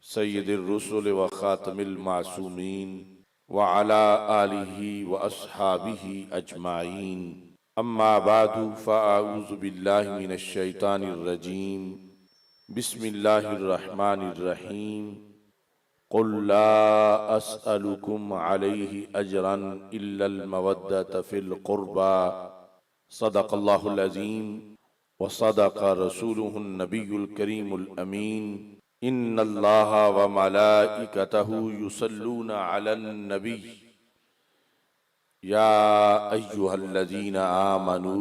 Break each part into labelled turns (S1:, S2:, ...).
S1: सय्यिदिर रुसुल व खातमिल मासूमीन व अला आलिहि व अस्हाबिहि अजमाइन। अम्मा बादु फ़अऊज़ु बिल्लाहि मिनश शैतानिर रजीम। बिस्मिल्लाहिर रहमानिर रहीम। क़ुल ला अस्अलुकुम अलैहि अजरन इल्लल मवद्दत फ़िल क़ुर्बा। सदक़ल्लाहुल अज़ीम व सदक़ रसूलुहुन नबियुल करीमुल अमीन। इन्नल्लाहा व मलाइकतहु युसल्लूना अलन नबी या अय्युहल्लज़ीना आमनू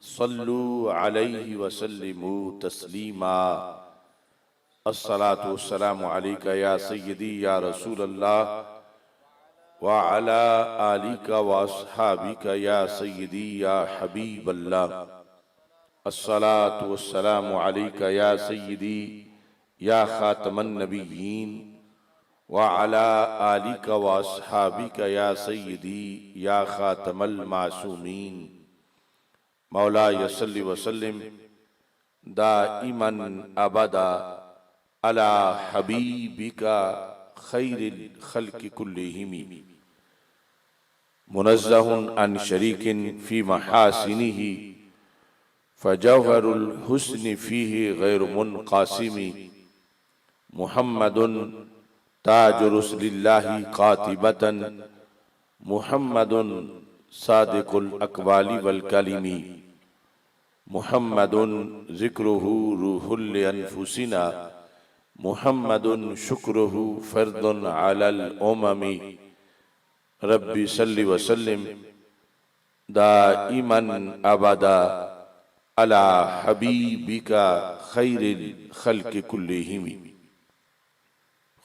S1: सल्लू अलैहि व सल्लिमू तस्लीमा। अस्सलातु वस्सलामु अलैका या सय्यदी या रसूलल्लाह व अला आलिका व अस्हाबिका या सय्यदी या हबीबल्लाह। अस्सलातु वस्सलामु अलैका या सय्यदी या खातमन नबिय्यीन व अला आलिका व अस्हाबिका या सय्यदी या खातमल मासूमीन। मौला यसल्लि व सल्लिम दाइमन अबदा अला हबीबिका खैरिल खल्क़ि कुल्लिहिम मुनज़्ज़हुन अन शरीकिन फ़ी महासिनिही फ़जौहरुल हुस्नि फ़ीहि गैर मुनक़ासिमी। मुहम्मदुन ताजु रुसुलिल्लाहि क़ातिबतन मुहम्मदुन सादिक़ुल अक़वालि वल कलिमी। मुहम्मदुन ज़िक्रुहु रूहुल अनफुसिना मुहम्मदुन शुक्रुहु फ़र्दुन अलल उममी। रब्बि सल्लि व सल्लिम दाइमन अबदा अला हबीबिका खैरिल खल्क़ि कुल्लिहिम।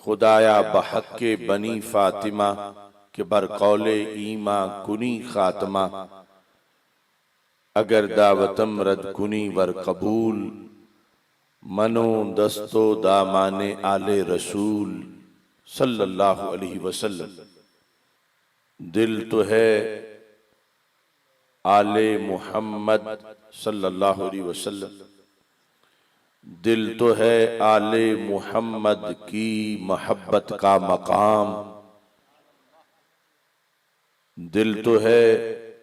S1: खुदाया बहक़्क़े बनी फ़ातिमा के बरक़ौले ईमा कुनी ख़ात्मा। अगर दावतम रद कुनी वर कबूल मनो दस्तो दामाने आले रसूल सल्लल्लाहु अलैहि वसल्लम। दिल तो है आले मुहम्मद सल्लल्लाहु अलैहि वसल्लम। दिल तो है आले मुहम्मद की मोहब्बत का मकाम। दिल तो है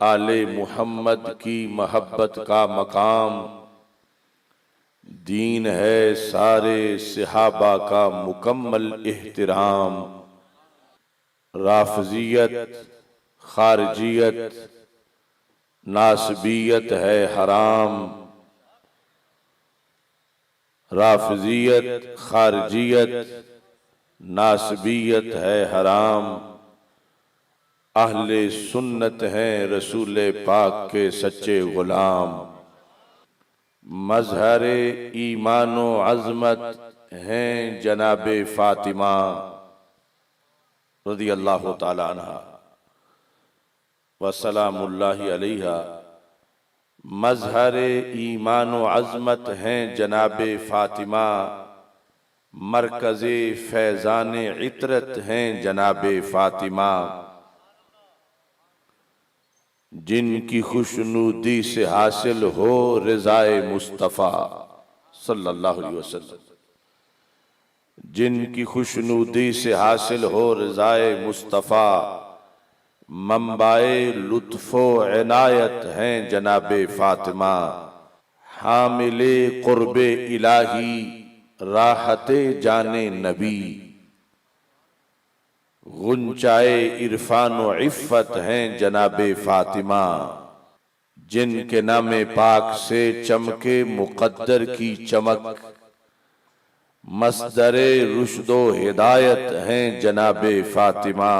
S1: आले मुहम्मद की मोहब्बत का मकाम। दीन है सारे सहाबा का मुकम्मल एहतराम। राफ़ज़ियत खारजियत नासबियत है हराम। राफ़ज़ियत खारजियत नासबियत है हराम। अहले सुन्नत हैं रसूल पाक के सच्चे गुलाम। मज़हरे ईमानो अज़मत हैं जनाबे फ़ातिमा रज़ियल्लाहु ताला अन्हा व सलामुल्लाहि अलैहा। मज़हरे ईमानो अज़मत हैं जनाबे फ़ातिमा। मरकज़े फैज़ाने इतरत हैं जनाबे फ़ातिमा। जिनकी खुशनुदी से हासिल हो रिज़ाए मुस्तफ़ा सल्लल्लाहु अलैहि वसल्लम। जिनकी खुशनुदी से हासिल हो रिज़ाए मुस्तफ़ा। मंबाए लुत्फ़ो इनायत हैं जनाबे फ़ातिमा। हामिले क़ुर्बे इलाही राहते जाने नबी। गुंचाए इरफान व इफ़्फ़त हैं जनाबे फ़ातिमा। जिनके नामे पाक से चमके मुक़द्दर की चमक। मस्दरे रुश्दो हिदायत हैं जनाबे फ़ातिमा।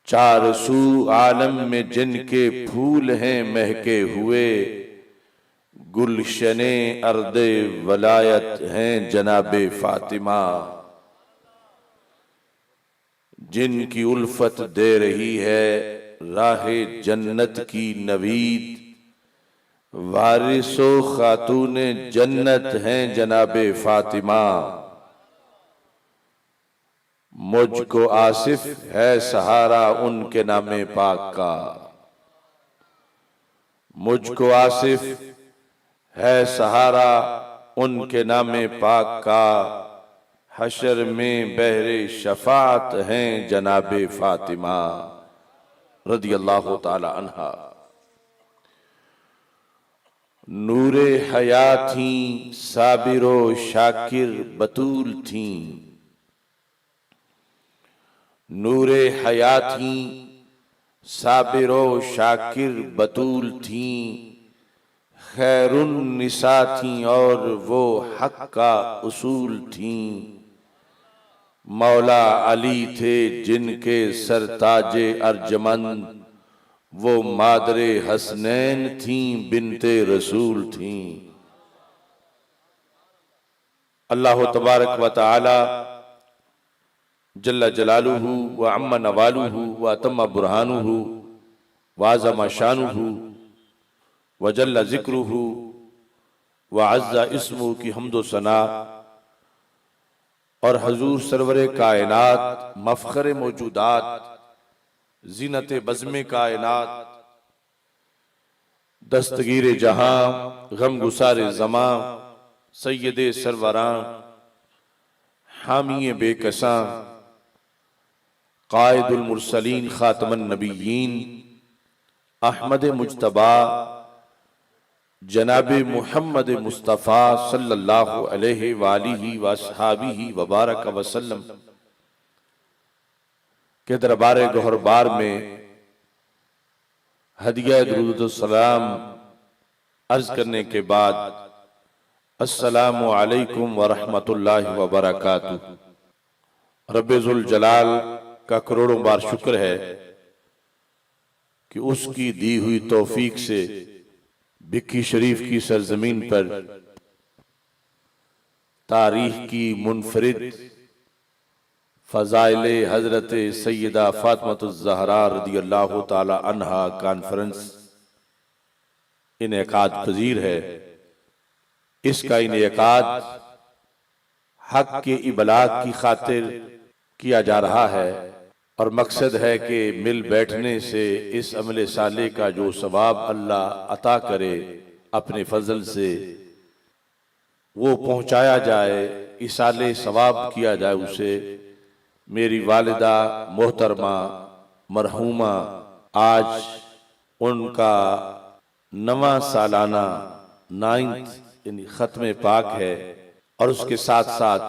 S1: चार सू आलम में जिनके फूल हैं महके हुए। गुलशने अर्दे वलायत हैं जनाबे फ़ातिमा। जिनकी उल्फत दे रही है राहे जन्नत की नवीद। वारिसो खातूने जन्नत हैं जनाबे फ़ातिमा। मुझको आसिफ है सहारा उनके नामे पाक का। मुझको आसिफ है सहारा उनके नामे पाक का। हशर में बहरे शफात हैं जनाबे फातिमा रदियल्लाहु ताला अन्हा। नूरे हया थी साबिरो शाकिर बतूल थी, नूरे हया थी साबिरो शाकिर बतूल थी, खैरुन निसा थी और वो हक का उसूल थी। मौला अली थे जिनके सरताजे अर्जमंद, वो मादरे हसनैन थी बिनते रसूल थी। अल्लाह तबारक व तआला जल्ला जलालुहु व अम्मा नवालुहु व अतम्मा बुरहानुहु व आज़मा शानुहु व जल्ला ज़िक्रुहु व अज़्ज़ा इस्मुहु की हम्दो सना और हजूर सरवरे कायनात मफ़ख़रे मौजूदात ज़ीनते बज़्मे कायनात दस्तगीर जहां गम गुसारे ज़मां सैयदे सरवरां हामिए बेकसां कायदुल मुरसलीन खातमन नबीयीन अहमद मुज्तबा जनाबे मुहम्मद मुस्तफ़ा सल्लल्लाहु अलैहि वालिहि वसहाबिहि वबारक वसल्लम के दरबारे गौहरबार में हदिया दुरूद सलाम अर्ज करने के बाद अस्सलामु अलैकुम व रहमतुल्लाहि व बरकातुहू। रब्बे जुल जलाल का करोड़ों बार शुक्र है कि उसकी दी हुई तौफीक से बिक्की शरीफ की सरजमीन पर तारीख की मुनफरिद फ़ज़ाइले हज़रत सैयदा फ़ातिमा रदियल्लाहु ताला अन्हा कॉन्फ्रेंस इनेकाद पजीर है। इसका इनेकाद हक के इबलाग की खातिर किया जा रहा है और मकसद है कि मिल बैठने से इस अमले साले का जो सवाब अल्लाह अता करे अपने फजल से वो पहुंचाया जाए, इसाले सवाब किया जाए उसे। मेरी वालिदा मोहतरमा मरहूमा आज उनका 9वां सालाना 9th यानी ख़त्म पाक है और उसके साथ साथ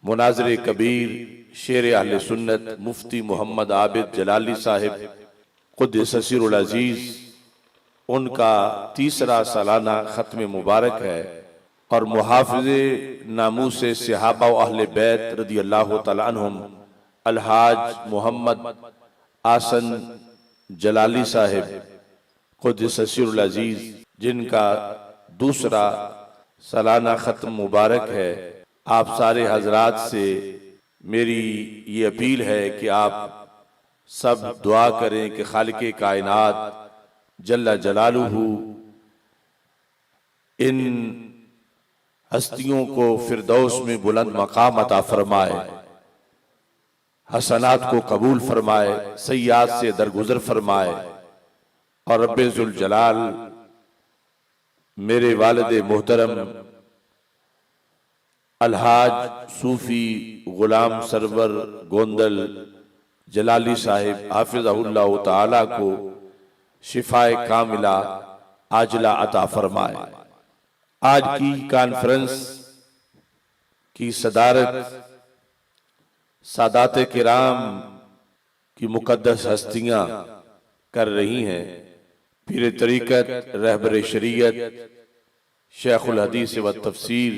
S1: मुनाज़िर कबीर शेर अहले सुन्नत मुफ्ती मोहम्मद आबिद जलाली साहिब क़ुद्दस सिर्रुल अज़ीज़ उनका 3रा सालाना ख़त्म मुबारक है और मुहाफ़िज़े नामूसे सहाबा व अहले बैत रदियल्लाहु तआला अन्हुम अलहाज मोहम्मद आसन जलाली साहिब क़ुद्दस सिर्रुल अज़ीज़ जिनका 2रा सालाना ख़त्म मुबारक है। आप सारे हजरात से मेरी ये अपील है कि आप सब दुआ करें कि खालिक़े कायनात जल्ला जलालुहु इन हस्तियों को फिरदौस में बुलंद मकाम अता फरमाए, हसनात को कबूल फरमाए, सय्यात से दरगुजर फरमाए और रब्बे जुल जलाल मेरे वालिद मोहतरम अलहाज सूफी गुलाम सरवर गोंदल जलाली साहिब हाफिज़हुल्लाह ताला को शिफाए कामिला आजला अता फरमाए। आज की कॉन्फ्रेंस की सदारत सादात किराम की मुकद्दस हस्तियां कर रही हैं। पीर तरीक़त रहबर शरीयत शेखुल हदीस व तफसीर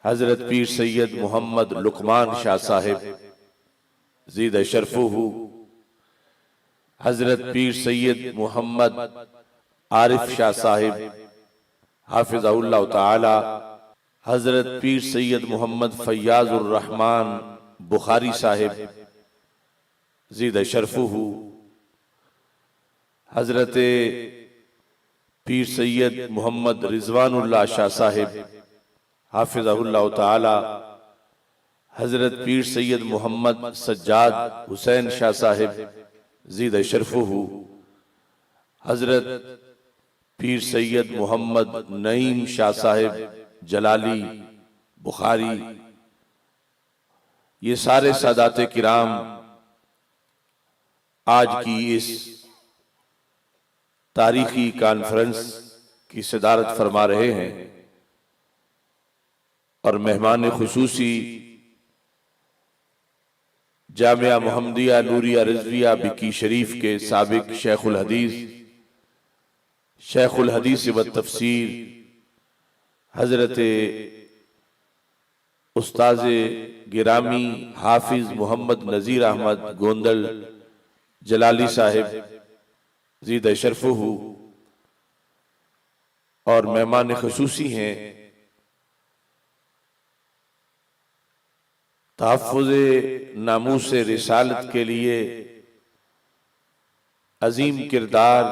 S1: हजरत पीर सैयद मोहम्मद लुकमान शाह साहिब ज़ीद शरफुहु, हजरत पीर सैयद मोहम्मद आरिफ शाह साहिब हाफिज़हुल्लाह ताला, हजरत पीर सैयद मोहम्मद फैयाज़ुर रहमान बुखारी साहिब ज़ीद शरफुहु, हजरत पीर सैयद मोहम्मद रिजवानुल्लाह शाह साहिब हाफिज़हुल्लाह ताला, हजरत पीर सैयद मोहम्मद सज्जाद हुसैन शाह साहिब ज़ीद शरफुहु, हजरत पीर सैयद मोहम्मद नईम शाह साहिब जलाली बुखारी, ये सारे सादाते किराम आज की इस तारीखी कॉन्फ्रेंस की सदारत फरमा रहे हैं और मेहमान खुसूसी जामिया मोहम्मदिया नूरिया रिजविया बिकी शरीफ के साबिक शेखुल हदीस व तफसीर हजरत उस्ताद गिरामी हाफिज मोहम्मद नज़ीर अहमद गोंदल जलाली साहिब ज़ीद शरफ़हू और मेहमान खुसूसी हैं तहफ़्फ़ुज़ नामूस रिसालत के लिए अजीम किरदार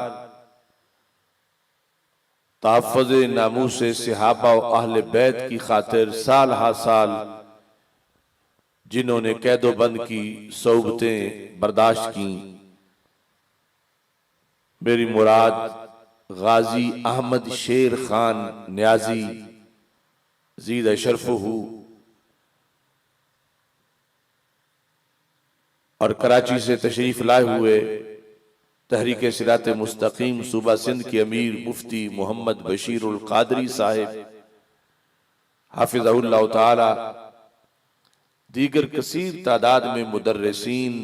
S1: तहफ़्फ़ुज़ नामूस सहाबा व अहले बैत की खातिर साल हा साल जिन्होंने कैदोबंद की सौबतें बर्दाश्त की, मेरी मुराद गाजी अहमद शेर खान न्याजी ज़ीद शरफ़हू और कराची से तशरीफ लाए हुए तहरीक सिरात मुस्तकीम सूबा सिंध के अमीर मुफ्ती मोहम्मद बशीरुल कादरी साहिब हाफिज़हुल्लाह ताला, दीगर कसीर तादाद में मुदर्रिसीन,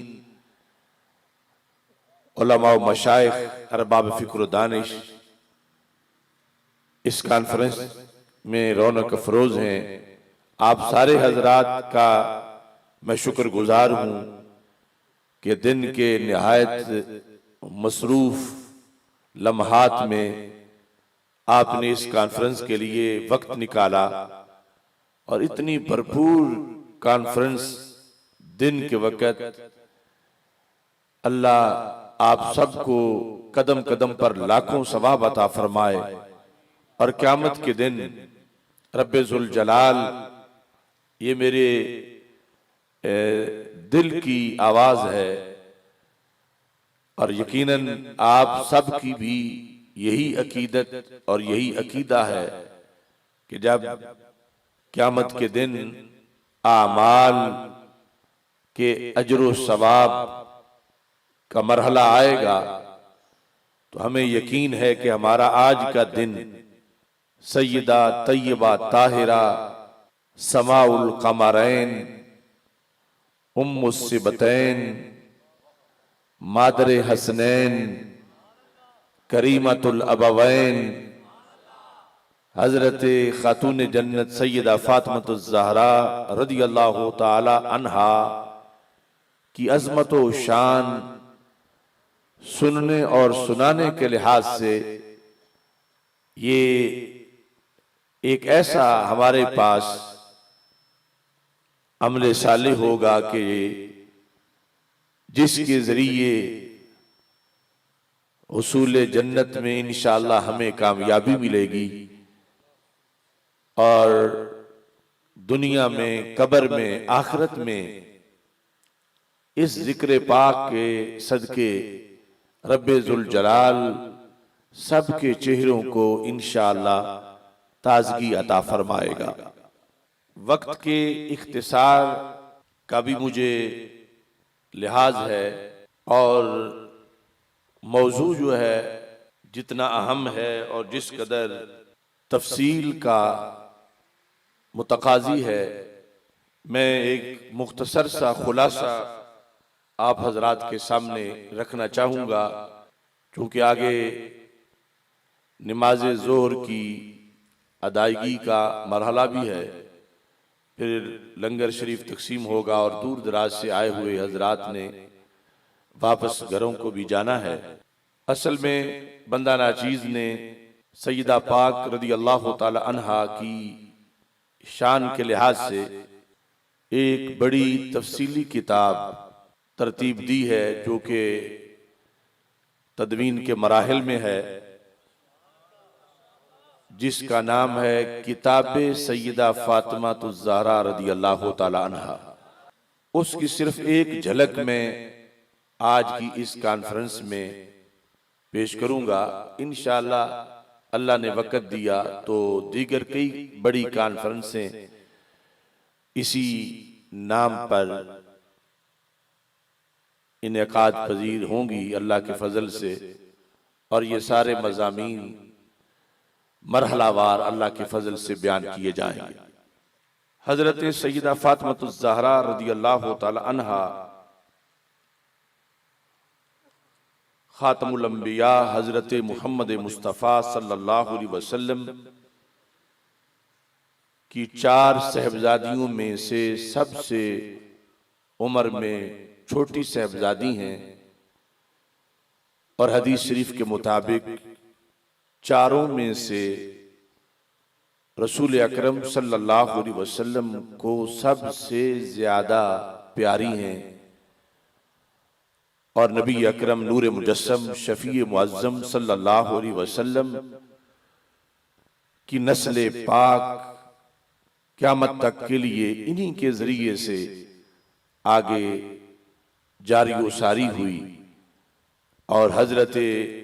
S1: उलमा व मशाइख, अरबाब फ़िक्र व दानिश इस कॉन्फ्रेंस में रौनक अफरोज हैं। आप सारे हजरात का मैं शुक्रगुजार हूँ कि दिन के निहायत मसरूफ लम्हात में आपने इस कॉन्फ्रेंस के लिए वक्त निकाला और इतनी भरपूर कॉन्फ्रेंस दिन के वक्त अल्लाह आप सबको कदम कदम पर लाखों सवाब अता फरमाए और क़यामत के दिन रब्बे जुल जलाल, ये मेरे दिल की आवाज है और यकीनन आप सब की भी यही अकीदत और यही अकीदा है कि जब क़यामत के दिन आमाल के अजर सवाब का मरहला आएगा तो हमें यकीन है कि हमारा आज का दिन सैयदा तैयबा ताहिरा समाउल कमरैन उम्मुस सिबतैन मादरे हसनैन करीमतुल अबवैन हजरत खातून जन्नत सैयदा फातिमतुज़ ज़हरा रदियल्लाहु ताला अन्हा की अज़मत व शान सुनने और सुनाने के लिहाज से ये एक ऐसा हमारे पास अमले साले होगा कि जिसके जरिए हुसूल जन्नत में इंशाअल्लाह हमें कामयाबी मिलेगी और दुनिया में, कब्र में, आखिरत में इस जिक्र पाक के सदके रब्बे जुल जलाल सबके चेहरों को इंशाअल्लाह ताजगी अता फरमाएगा। वक्त के इख्तिसार का भी मुझे लिहाज है और मौजू जो है जितना अहम है और जिस कदर तफसील का मुतकाजी है, मैं एक मुख्तसर सा खुलासा आप हजरात के सामने रखना चाहूँगा, क्योंकि आगे नमाज ज़ोहर की अदायगी का मरहला भी है, फिर लंगर शरीफ तकसीम होगा और दूर दराज से आए हुए हजरात ने वापस घरों को भी जाना है। असल में बंदा नाचीज़ ने सैयदा पाक रदी अल्लाह ताला अन्हा की शान के लिहाज से एक बड़ी तफसीली किताब तरतीब दी है जो कि तदवीन के मराहिल में है, जिसका नाम है किताबे सैयदा फातिमातुज़ ज़हरा रदी अल्लाह ताला अन्हा। उसकी सिर्फ एक झलक में आज की इस कॉन्फ्रेंस में पेश करूंगा। इंशाअल्लाह अल्लाह ने वक़्त दिया तो दीगर कई बड़ी कॉन्फ्रेंसें इसी नाम पर इनेकाद पजीर होंगी अल्लाह के फजल से, और ये सारे मज़ामीन मरहलावार अल्लाह के फजल से बयान किए जाएंगे। हजरत सैयदा फातिमातुज़ ज़हरा रज़ियल्लाहु ताला अन्हा खातमुल अंबिया हजरत मुहम्मद मुस्तफ़ा सल्लल्लाहु अलैहि वसल्लम की 4 साहबजादियों में से सबसे उम्र में छोटी साहबजादी हैं, और हदीस शरीफ के मुताबिक चारों में से रसूल अकरम सल्लल्लाहु अलैहि वसल्लम को सबसे ज्यादा प्यारी हैं, और नबी अकरम नूर मुजस्सम शफी मुअज्जम सल्लल्लाहु अलैहि वसल्लम की नस्ल पाक क़यामत तक के लिए इन्हीं के जरिए से आगे जारी व सारी हुई। और हजरत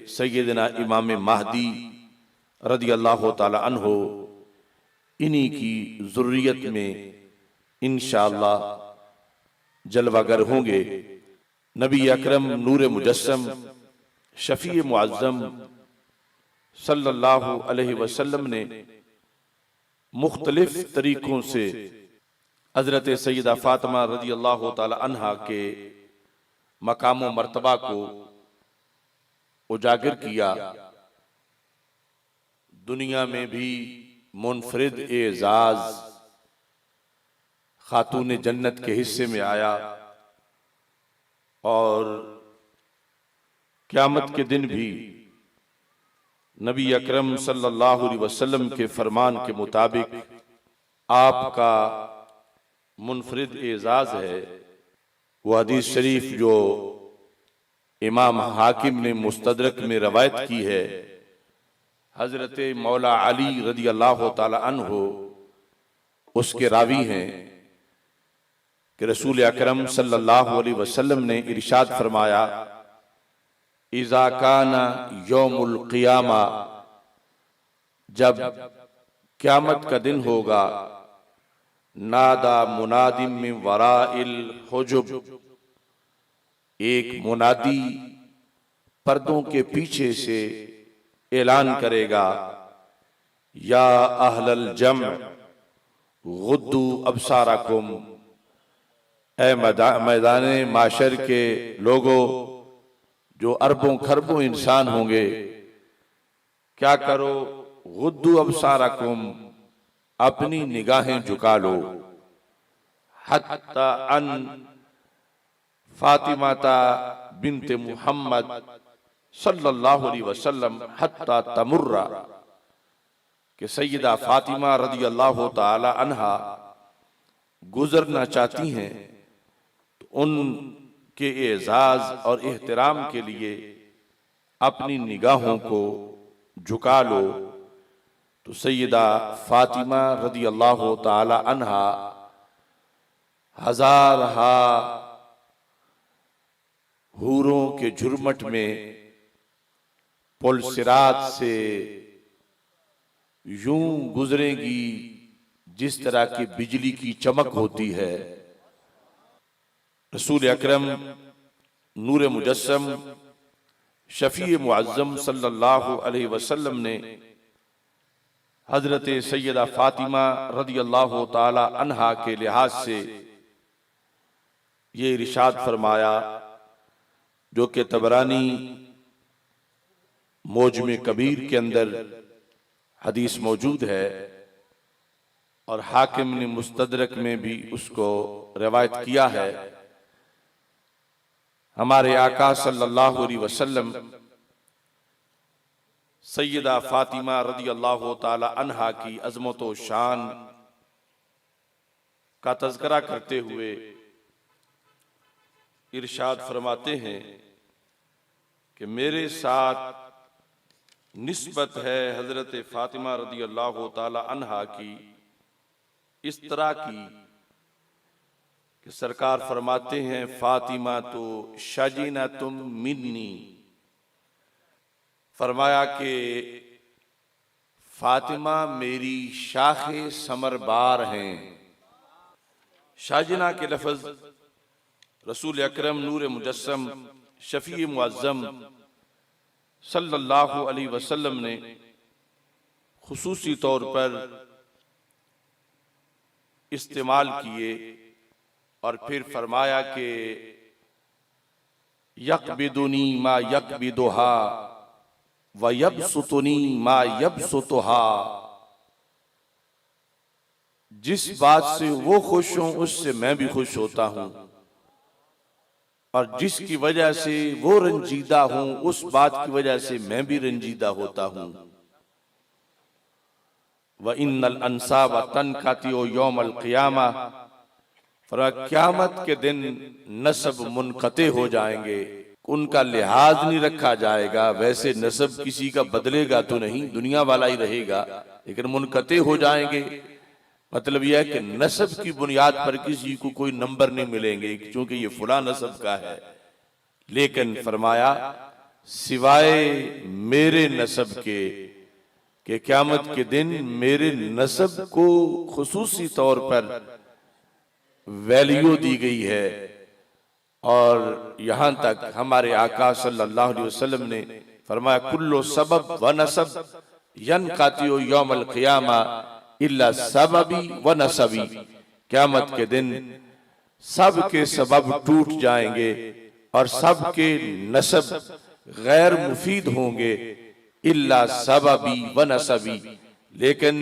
S1: सैयदना इमाम महदी रज़ियल्लाहु ताला अन्हो इन्हीं की ज़ुर्रियत में इंशाअल्लाह जलवागर होंगे। नबी अकरम नूर मुजस्सम शफी मुअज्जम सल्लल्लाहु अलैहि वसल्लम ने मुख्तलिफ तरीकों से हजरत सैयदा फातिमा रज़ियल्लाहु ताला अन्हा के मकाम व मर्तबा को उजागर किया। दुनिया में भी मुनफरिद एजाज खातून जन्नत के हिस्से में आया, और क़यामत के दिन भी नबी अकरम सल्लल्लाहु अलैहि वसल्लम के फरमान के मुताबिक आपका मुनफरिद एजाज है। वो हदीस शरीफ जो इमाम हाकिम ने मुस्तदरक में रवायत की है, हजरत मौला अली रज़ियल्लाहु ताला अन्हो उसके रावी हैं कि रसूल अकरम सल्लल्लाहु अलैहि वसल्लम ने इरशाद फरमाया, इज़ा काना यौमुल क़ियामा, जब क़यामत का दिन होगा, नादा मुनादिम मिन वराइल हुजुब, एक मुनादी पर्दों के पीछे से ऐलान करेगा, या अहलल जम गुद्दू अबसारकुम, ए मैदान माशर के लोगों जो अरबों खरबों इंसान होंगे, क्या करो, गुद्दू अबसारकुम, अपनी निगाहें झुका लो, हत्ता अन फातिमाता बिन्ते मुहम्मद सल्लल्लाहु अलैहि वसल्लम हत्ता तमुर्रा, कि सैयदा फातिमा रज़ियल्लाहु ताला अन्हा गुजरना चाहती हैं, तो उनके एजाज और एहतराम के लिए अपनी निगाहों को झुका लो। तो सैयदा फातिमा रज़ियल्लाहु ताला अन्हा हजारहा हूरों के झुरमट में पुल सिरात से यूं गुजरेगी जिस तरह की बिजली की चमक होती है। रसूल अकरम नूर मुजस्सम शफी मुअज्जम सल्लल्लाहु अलैहि वसल्लम ने हजरत सैयदा फातिमा रज़ियल्लाहु ताला अन्हा के लिहाज से ये इरशाद फरमाया, जो कि तबरानी मौजम कबीर के अंदर हदीस मौजूद है, और हाकिम ने मुस्तदरक में भी उसको रिवायत किया है। हमारे आका सल्लल्लाहु अलैहि वसल्लम सैयदा फातिमा रज़ियल्लाहु ताला अन्हा की अज़मत व शान का तज़किरा करते हुए इरशाद फरमाते हैं कि मेरे साथ निस्बत है हजरत फातिमा रज़ियल्लाहु ताला अन्हा की इस तरह की कि सरकार फरमाते हैं, फातिमा तो शाजीना तुम मिन्नी, फरमाया कि फातिमा मेरी शाखे समरबार हैं। शाजिना के लफ्ज़ रसूल अकरम नूर मुजस्सम शफी मुअज़्ज़म सल्लल्लाहु अलैहि वसल्लम ने खुसूसी तौर पर इस्तेमाल किए और फिर फरमाया कि यकबिदुनी मा यकबिदुहा व यबसुतुनी मा यबसुतुहा। जिस बात से वो खुश हों उससे मैं भी खुश होता हूं, और जिसकी वजह से वो रंजीदा हूं उस बात की वजह से मैं भी रंजीदा होता हूं। व इन्नल अंसाब तनकातियो यौमल क़ियामा, क़यामत के दिन नसब मुनक़ते हो जाएंगे, उनका लिहाज नहीं रखा जाएगा। वैसे नसब किसी का बदलेगा तो नहीं, दुनिया वाला ही रहेगा, लेकिन मुनक़ते हो जाएंगे। मतलब यह है कि नसब की बुनियाद पर किसी को कोई नंबर नहीं मिलेंगे, क्योंकि ये फुला नसब का है। लेकिन फरमाया सिवाय मेरे नसब के क़यामत के दिन मेरे नसब को खुसूसी तौर पर वैल्यू दी गई है। और यहां तक हमारे आका सल्लल्लाहु अलैहि वसल्लम ने फरमाया कुल्लो सबब व नसब यनक़ातिउ यौमल क़ियामा इल्ला सबबी व नसबी। क़यामत के दिन सब के सबब टूट जाएंगे और सब के नसब गैर मुफीद होंगे, इल्ला सबबी व नसबी, लेकिन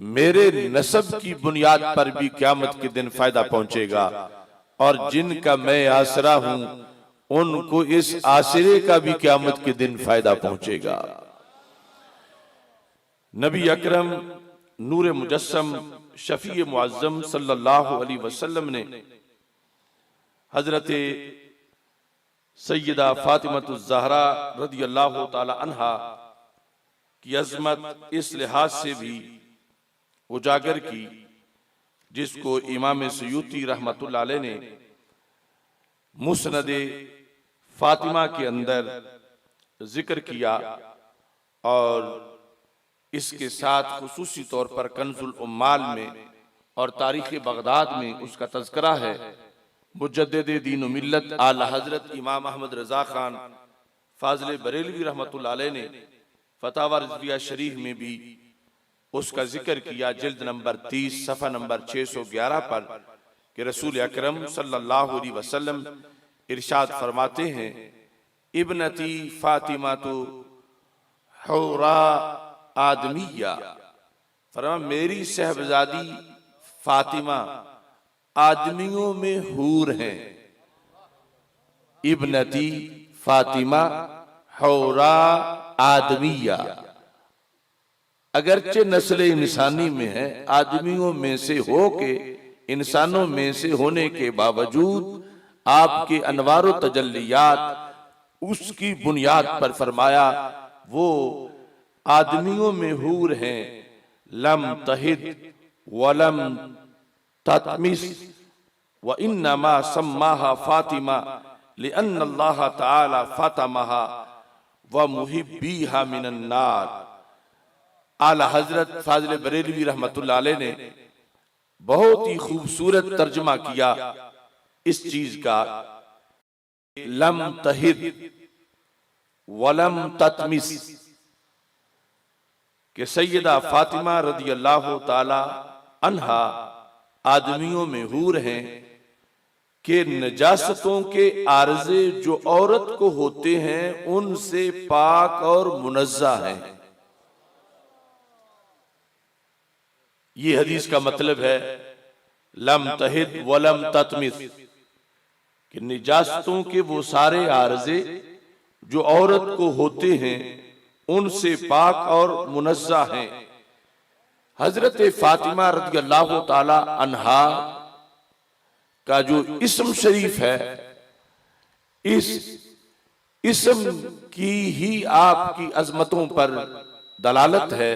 S1: मेरे नसब की बुनियाद पर भी क़यामत के दिन फायदा पहुंचेगा। और जिनका मैं आसरा हूं उनको इस आसरे का भी क़यामत के दिन फायदा पहुंचेगा। नबी अकरम नूर मुजस्सम शफी मुअज़्ज़म सल्लल्लाहु अलैहि वसल्लम ने हजरत सैयदा फातिमतुज़ ज़हरा रदियल्लाहु ताला अन्हा की अज़मत इस लिहाज से भी उजागर की, जिसको इमाम सयूती रहमतुल्लाह अलैह ने मुस्नद फातिमा के अंदर जिक्र किया। और इसके साथ खुसूसी तौर पर कंजुल उम्माल में और तारीख़ बगदाद में उसका तज़किरा है। मुजद्दिद दीन व मिल्लत आला हजरत इमाम अहमद रज़ा खान फाज़िल बरेलवी रहमतुल्लाह अलैह ने फतावा रिज़विया शरीफ में भी उसका जिक्र किया, जिल्द नंबर 30 सफ़ा नंबर 611 पर, कि रसूल अकरम सल्लल्लाहु अलैहि वसल्लम इरशाद फरमाते हैं इब्नती फातिमा तो हौरा आदमिया, फरमा मेरी सहबजादी फातिमा आदमियों में हूर हैं। इब्नती फातिमा हौरा आदमिया, अगरचे नस्ल इंसानी में है, आदमियों में से हो के इंसानों में से होने के बावजूद आपके अनवार तजल्लियात उसकी बुनियाद पर फरमाया वो आदमियों में हूर हैं। लम तहिद वलम ततमिस व इन्नमा सम्माहा फातिमा लिअन्न अल्लाह तआला फातमाहा व मुहिब्बीहा मिनन नार। आला हजरत फाज़िल बरेलवी रहमतुल्लाह अलैह ने बहुत ही खूबसूरत तर्जुमा किया इस चीज का, लम तहिद वलम ततमिस, कि सैयदा फातिमा रदियल्लाहु ताला अन्हा आदमियों में हूर हैं कि नजासतों के आर्जे जो औरत को होते हैं उनसे पाक और मुनज़्ज़ा हैं। ये हदीस का मतलब है लम तहिद वलम ततमिस, कि निजासतों के वो सारे आर्जे जो औरत को होते हैं उनसे पाक और मुनज़्ज़ा हैं। हजरत फातिमा रज़ियल्लाहु ताला अन्हा का जो इस्म शरीफ है, इस इस्म की ही आपकी अजमतों पर दलालत है।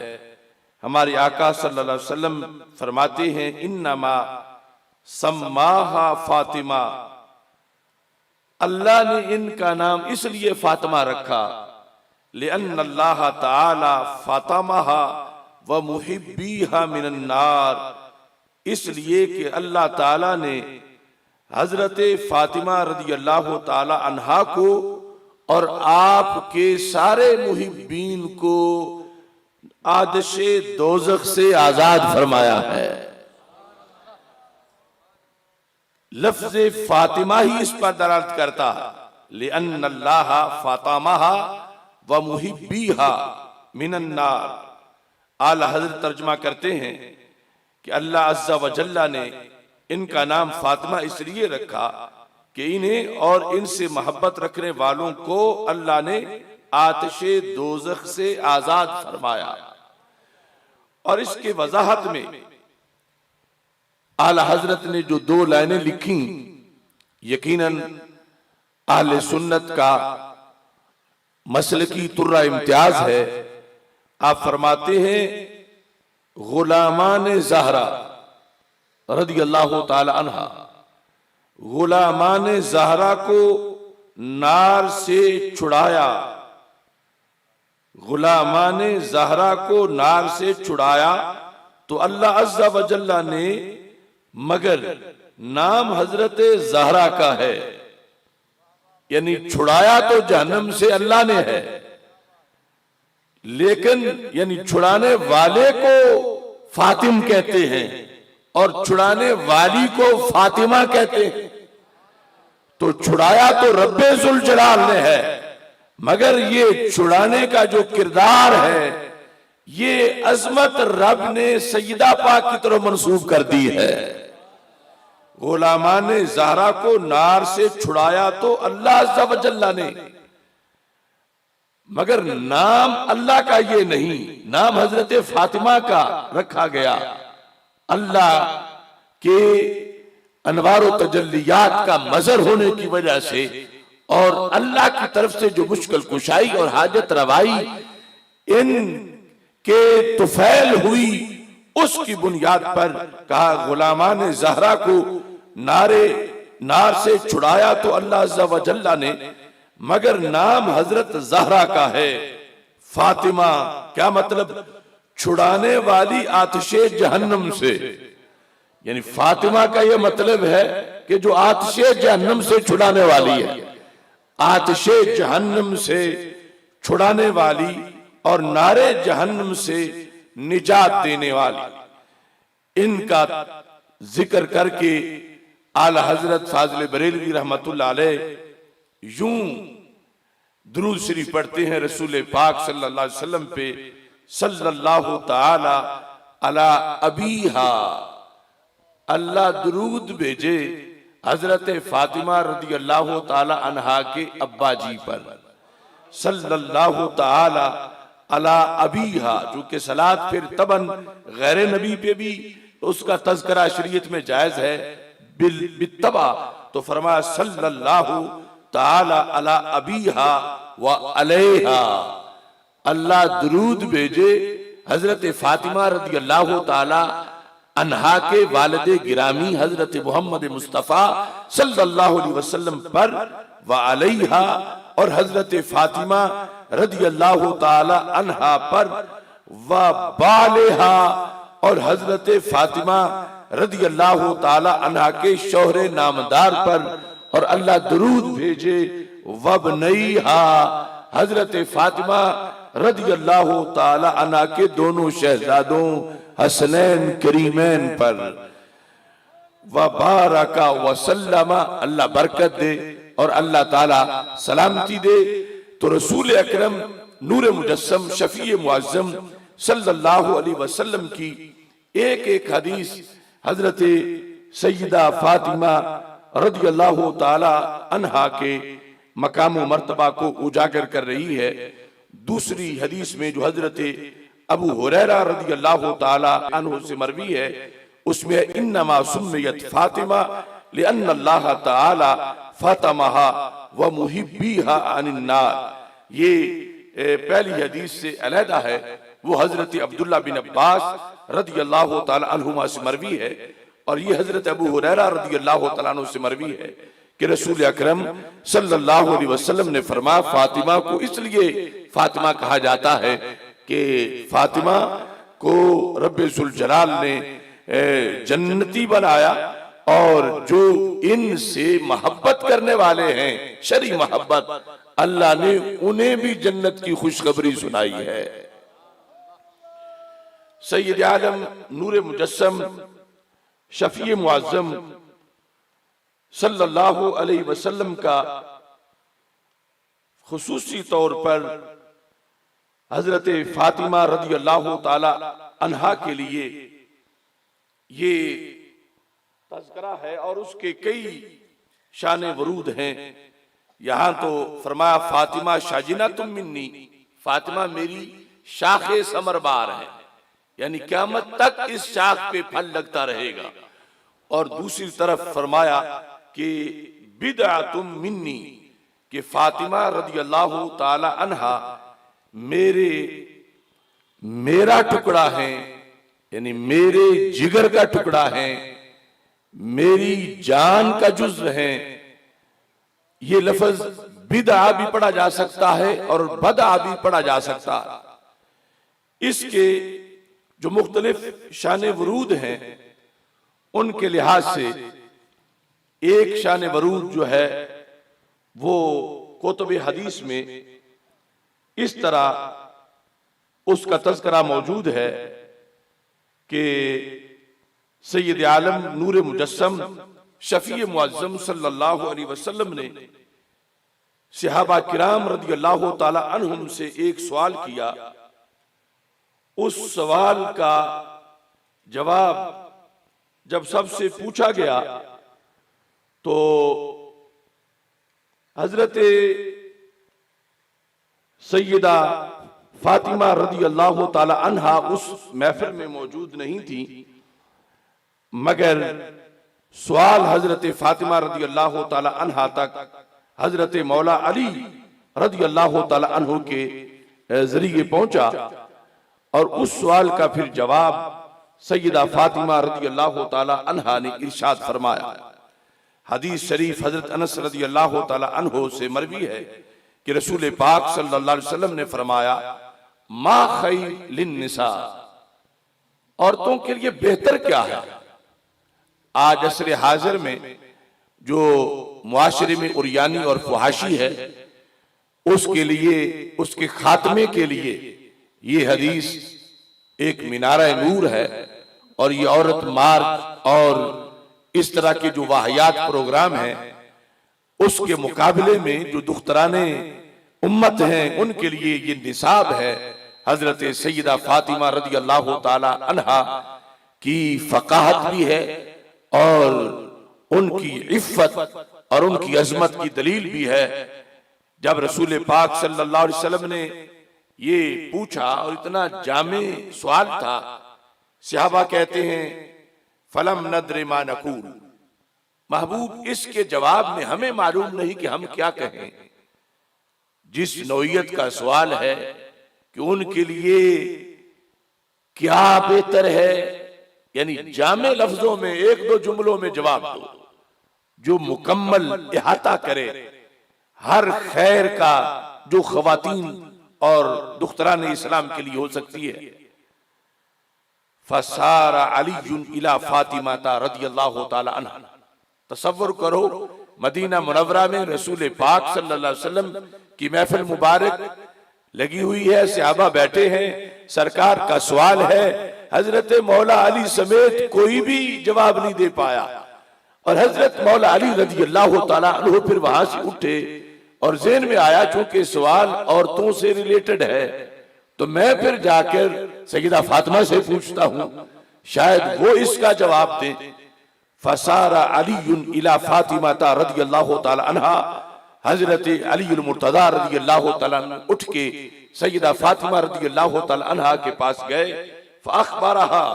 S1: हमारे आका सल्लल्लाहु अलैहि वसल्लम फरमाते हैं इन्नमा सम्माहा फातिमा, अल्लाह ने इनका नाम इसलिए फातिमा रखा लिअन्न अल्लाह ताला फातमाहा व मुहिब्बीहा मिनन नार, इसलिए कि अल्लाह ताला ने हजरत फातिमा रदी अल्लाह ताला अन्हा को और आपके सारे मुहिब्बीन को आदशे दोज़ख से आजाद फरमाया है। लफ्ज फातिमा ही इस पर दलालत करता है, लिअन्नल्लाह फातमाहा व मुहिब्बीहा मिनन्नार। आला हज़रत तर्जुमा करते हैं कि अल्लाह अज़्ज़ा व जल्ला ने इनका नाम फातिमा इसलिए रखा कि इन्हें और इनसे मोहब्बत रखने वालों को अल्लाह ने आतिशे दोज़ख से आजाद फरमाया। और इसके वजाहत में आला हजरत ने जो 2 लाइनें लिखी, यकीनन आहले सुन्नत का मसलकी तुर्रा इम्तियाज है। आप फरमाते हैं गुलामान ज़हरा रदी अल्लाह ताला अन्हा, गुलामान ज़हरा को नार से छुड़ाया, गुलामान ज़हरा को नार से छुड़ाया तो अल्लाह अज़्ज़ा व जल्ला ने, मगर नाम हजरत ज़हरा का है, यानी छुड़ाया तो जहन्नम से अल्लाह ने है, लेकिन यानी छुड़ाने वाले को फातिम कहते हैं और छुड़ाने वाली को फातिमा कहते हैं। तो छुड़ाया तो रब्बे ज़ुल जलाल ने है, मगर ये छुड़ाने का जो किरदार है ये अजमत रब ने सैयदा पाक की तरफ मंसूब कर दी है। गुलामान ज़हरा को नार से छुड़ाया तो अल्लाह अज़्ज़ा व जल्ला ने, मगर नाम अल्लाह का ये नहीं, नाम हजरत फातिमा का रखा गया। अल्लाह के अनवार व तजल्लियात का मजर होने की वजह से और अल्लाह की तरफ से जो मुश्किल कुशाई और हाजत रवाई इन के तुफैल हुई, उसकी बुनियाद पर कहा गुलामान ज़हरा को नार से छुड़ाया तो अल्लाह अज़्ज़ा व जल्ला ने, मगर नाम हजरत ज़हरा का है फातिमा। क्या मतलब? छुड़ाने वाली आतिशे जहन्नम से, यानी फातिमा का यह मतलब है कि जो आतिशे जहन्नम से छुड़ाने वाली है, आतिशे जहन्नम से छुड़ाने वाली और नारे जहन्नम से निजात देने वाली। इनका जिक्र करके आला हजरत फाजिल बरेलवी रहमतुल्लाह अलैह यूं दुरूद शरीफ पढ़ते हैं रसूल पाक सल्लल्लाहु अलैहि वसल्लम पे, सल्लल्लाहु ताला अला अबीहा, अल्लाह दुरूद भेजे हजरत फातिमा रदी अल्लाह ताला अन्हा के अब्बा जी पर, सल्लल्लाहु ताला अला अबीहा, जो कि सलात फिर तबन गैर नबी पे भी उसका तज़किरा शरीयत में जायज है बित्तबा, तो फरमाया सल्लल्लाहु ताला अला अबीहा व अलैहा, अल्लाह दुरूद भेजे हजरत फातिमा रदी अल्लाह ताला अन्हा के वालिद गिरामी हजरत मोहम्मद मुस्तफ़ा सल्लल्लाहु अलैहि वसल्लम पर, व अलैहा, और हजरत फातिमा रदी अल्लाह ताला अन्हा पर, व बालेहा, और हजरत फातिमा रदी अल्लाह ताला अन्हा के शौहरे नामदार पर, और अल्लाह दुरूद भेजे वबनैहा, हजरत फातिमा रदी अल्लाह ताला अन्हा के दोनों शहजादों हसनैन करीमैन पर, व बारका व सल्लमा, अल्लाह बरकत दे और अल्लाह ताला सलामती दे। तो रसूल अकरम नूर मुजस्सम शफी मुअज्जम सल्लल्लाहु अलैहि वसल्लम की एक एक हदीस हजरत सैयदा फातिमा रदी अल्लाह ताला अन्हा के मकाम व मर्तबा को उजागर कर रही है। दूसरी हदीस में जो हजरत अबू हुरैरा रदी अल्लाह ताला अन्हु से मरवी है, उसमें इन्नमा सुम्मियत फातिमा लिअन्न अल्लाह ताला फातमाहा व मुहिब्बीहा अनिन्नार। ये पहली हदीस से अलहदा है, वो हजरत अब्दुल्ला बिन अब्बास रदी अल्लाह ताला अन्हुमा से मरवी है, और ये हजरत अबू हुरैरा रदी अल्लाह ताला अन्हु से मरवी है कि रसूल अकरम सल्लल्लाहु अलैहि वसल्लम ने फरमाया, फातिमा को इसलिए फातिमा कहा जाता है कि फातिमा को रब्बे ज़ुल जलाल ने जन्नती बनाया, और जो इनसे मोहब्बत करने वाले हैं, शरी मोहब्बत, अल्लाह ने उन्हें भी जन्नत की खुशखबरी सुनाई है। सैयद आलम नूर मुजस्सम शफी मुअज्जम सल्लल्लाहु अलैहि वसल्लम का खुसूसी तौर पर हजरत फातिमा रदी अल्लाह ताला अन्हा के लिए ये तज़किरा है और उसके कई शान वरूद हैं। यहां तो फरमाया फातिमा शाजिना तुम मिन्नी, फातिमा मेरी शाखे समरबार है, यानी क़यामत तक इस शाख पे फल लगता रहेगा। और दूसरी तरफ फरमाया कि बिदअतुम मिन्नी, कि फातिमा रदी अल्लाह ताला अन्हा मेरा टुकड़ा है, यानी मेरे जिगर का टुकड़ा है, मेरी जान का जुज़्व है। ये लफ्ज बिदआ भी पढ़ा जा सकता है और बदआ भी पढ़ा जा सकता है। इसके जो मुख्तलिफ शान वरूद हैं उनके लिहाज से एक शान वरूद जो है वो कुतुब हदीस में इस तरह उसका तज़किरा मौजूद है कि सैयद आलम नूर मुजस्सम शफी मुअज्जम सल्लल्लाहु अलैहि वसल्लम ने सहाबा किराम रदी अल्लाह ताला अन्हुम से एक सवाल किया। उस सवाल का जवाब जब सबसे पूछा गया तो हजरत सैयदा फातिमा रदी अल्लाह ताला अन्हा उस महफिल में मौजूद नहीं थी, मगर सवाल हजरत फातिमा रदी अल्लाह ताला अन्हा तक हजरत मौला अली रदी अल्लाह ताला अन्हु के जरिए पहुंचा, और उस सवाल का फिर जवाब सैयदा फातिमा रदी अल्लाह ताला अन्हा ने इरशाद फरमाया। हदीस शरीफ हजरत अनस रदी अल्लाह ताला अन्हु से मरवी है कि रसूल पाक सल्लल्लाहु अलैहि वसल्लम ने फरमाया, मा खैर लिन्निसा, औरतों के लिए बेहतर क्या है। आज असर हाजिर में जो मुआशरे में उरियानी और फुहाशी है उसके लिए, उसके खात्मे के लिए ये हदीस एक मीनारा नूर है। और ये औरत मार्च और इस तरह के जो वाहियात प्रोग्राम हैं उसके मुकाबले में जो दुख्तराने उम्मत हैं उनके लिए ये निसाब है। हजरत सैयदा फातिमा रदी अल्लाह ताला अन्हा की फकाहत भी है और उनकी इफ्फत और उनकी अजमत की दलील भी है। जब रसूल पाक सल्लल्लाहु अलैहि वसल्लम ने ये पूछा और इतना जामे सवाल था, सहाबा कहते हैं फलम नद्रे मा नकूल, महबूब इसके जवाब में हमें मालूम नहीं कि हम क्या कहें। जिस नौइयत का सवाल है कि उनके लिए क्या बेहतर है, यानी जामे लफ्जों में एक दो जुमलों में जवाब दो जो मुकम्मल इहाता करे हर खैर का जो खवातीन और दुख्तरान इस्लाम के लिए हो सकती है। फसारा अलीयुन इला फातिमा रदी अल्लाह ताला अन्हा, तसव्वुर करो मदीना मुनव्वरा में रसूल पाक सल्लल्लाहु अलैहि वसल्लम की महफिल मुबारक लगी हुई है, सहाबा बैठे हैं, सरकार का सवाल है, हजरत मौला अली समेत कोई भी जवाब नहीं दे पाया। और हजरत मौला अली रजी अल्लाह ताला अन्हु फिर वहां से उठे और ज़हन में आया चूंकि सवाल औरतों से रिलेटेड है तो मैं फिर जाकर सैयदा फातिमा से पूछता हूं, शायद वो इसका जवाब दें। फसारा अलीयुन इला फातिमा रदी अल्लाह ताला अन्हा, हजरत अली मुर्तजा रदी अल्लाह ताला उठ के सैयदा फातिमा रदी अल्लाह ताला अन्हा के पास गए। फअखबरहा,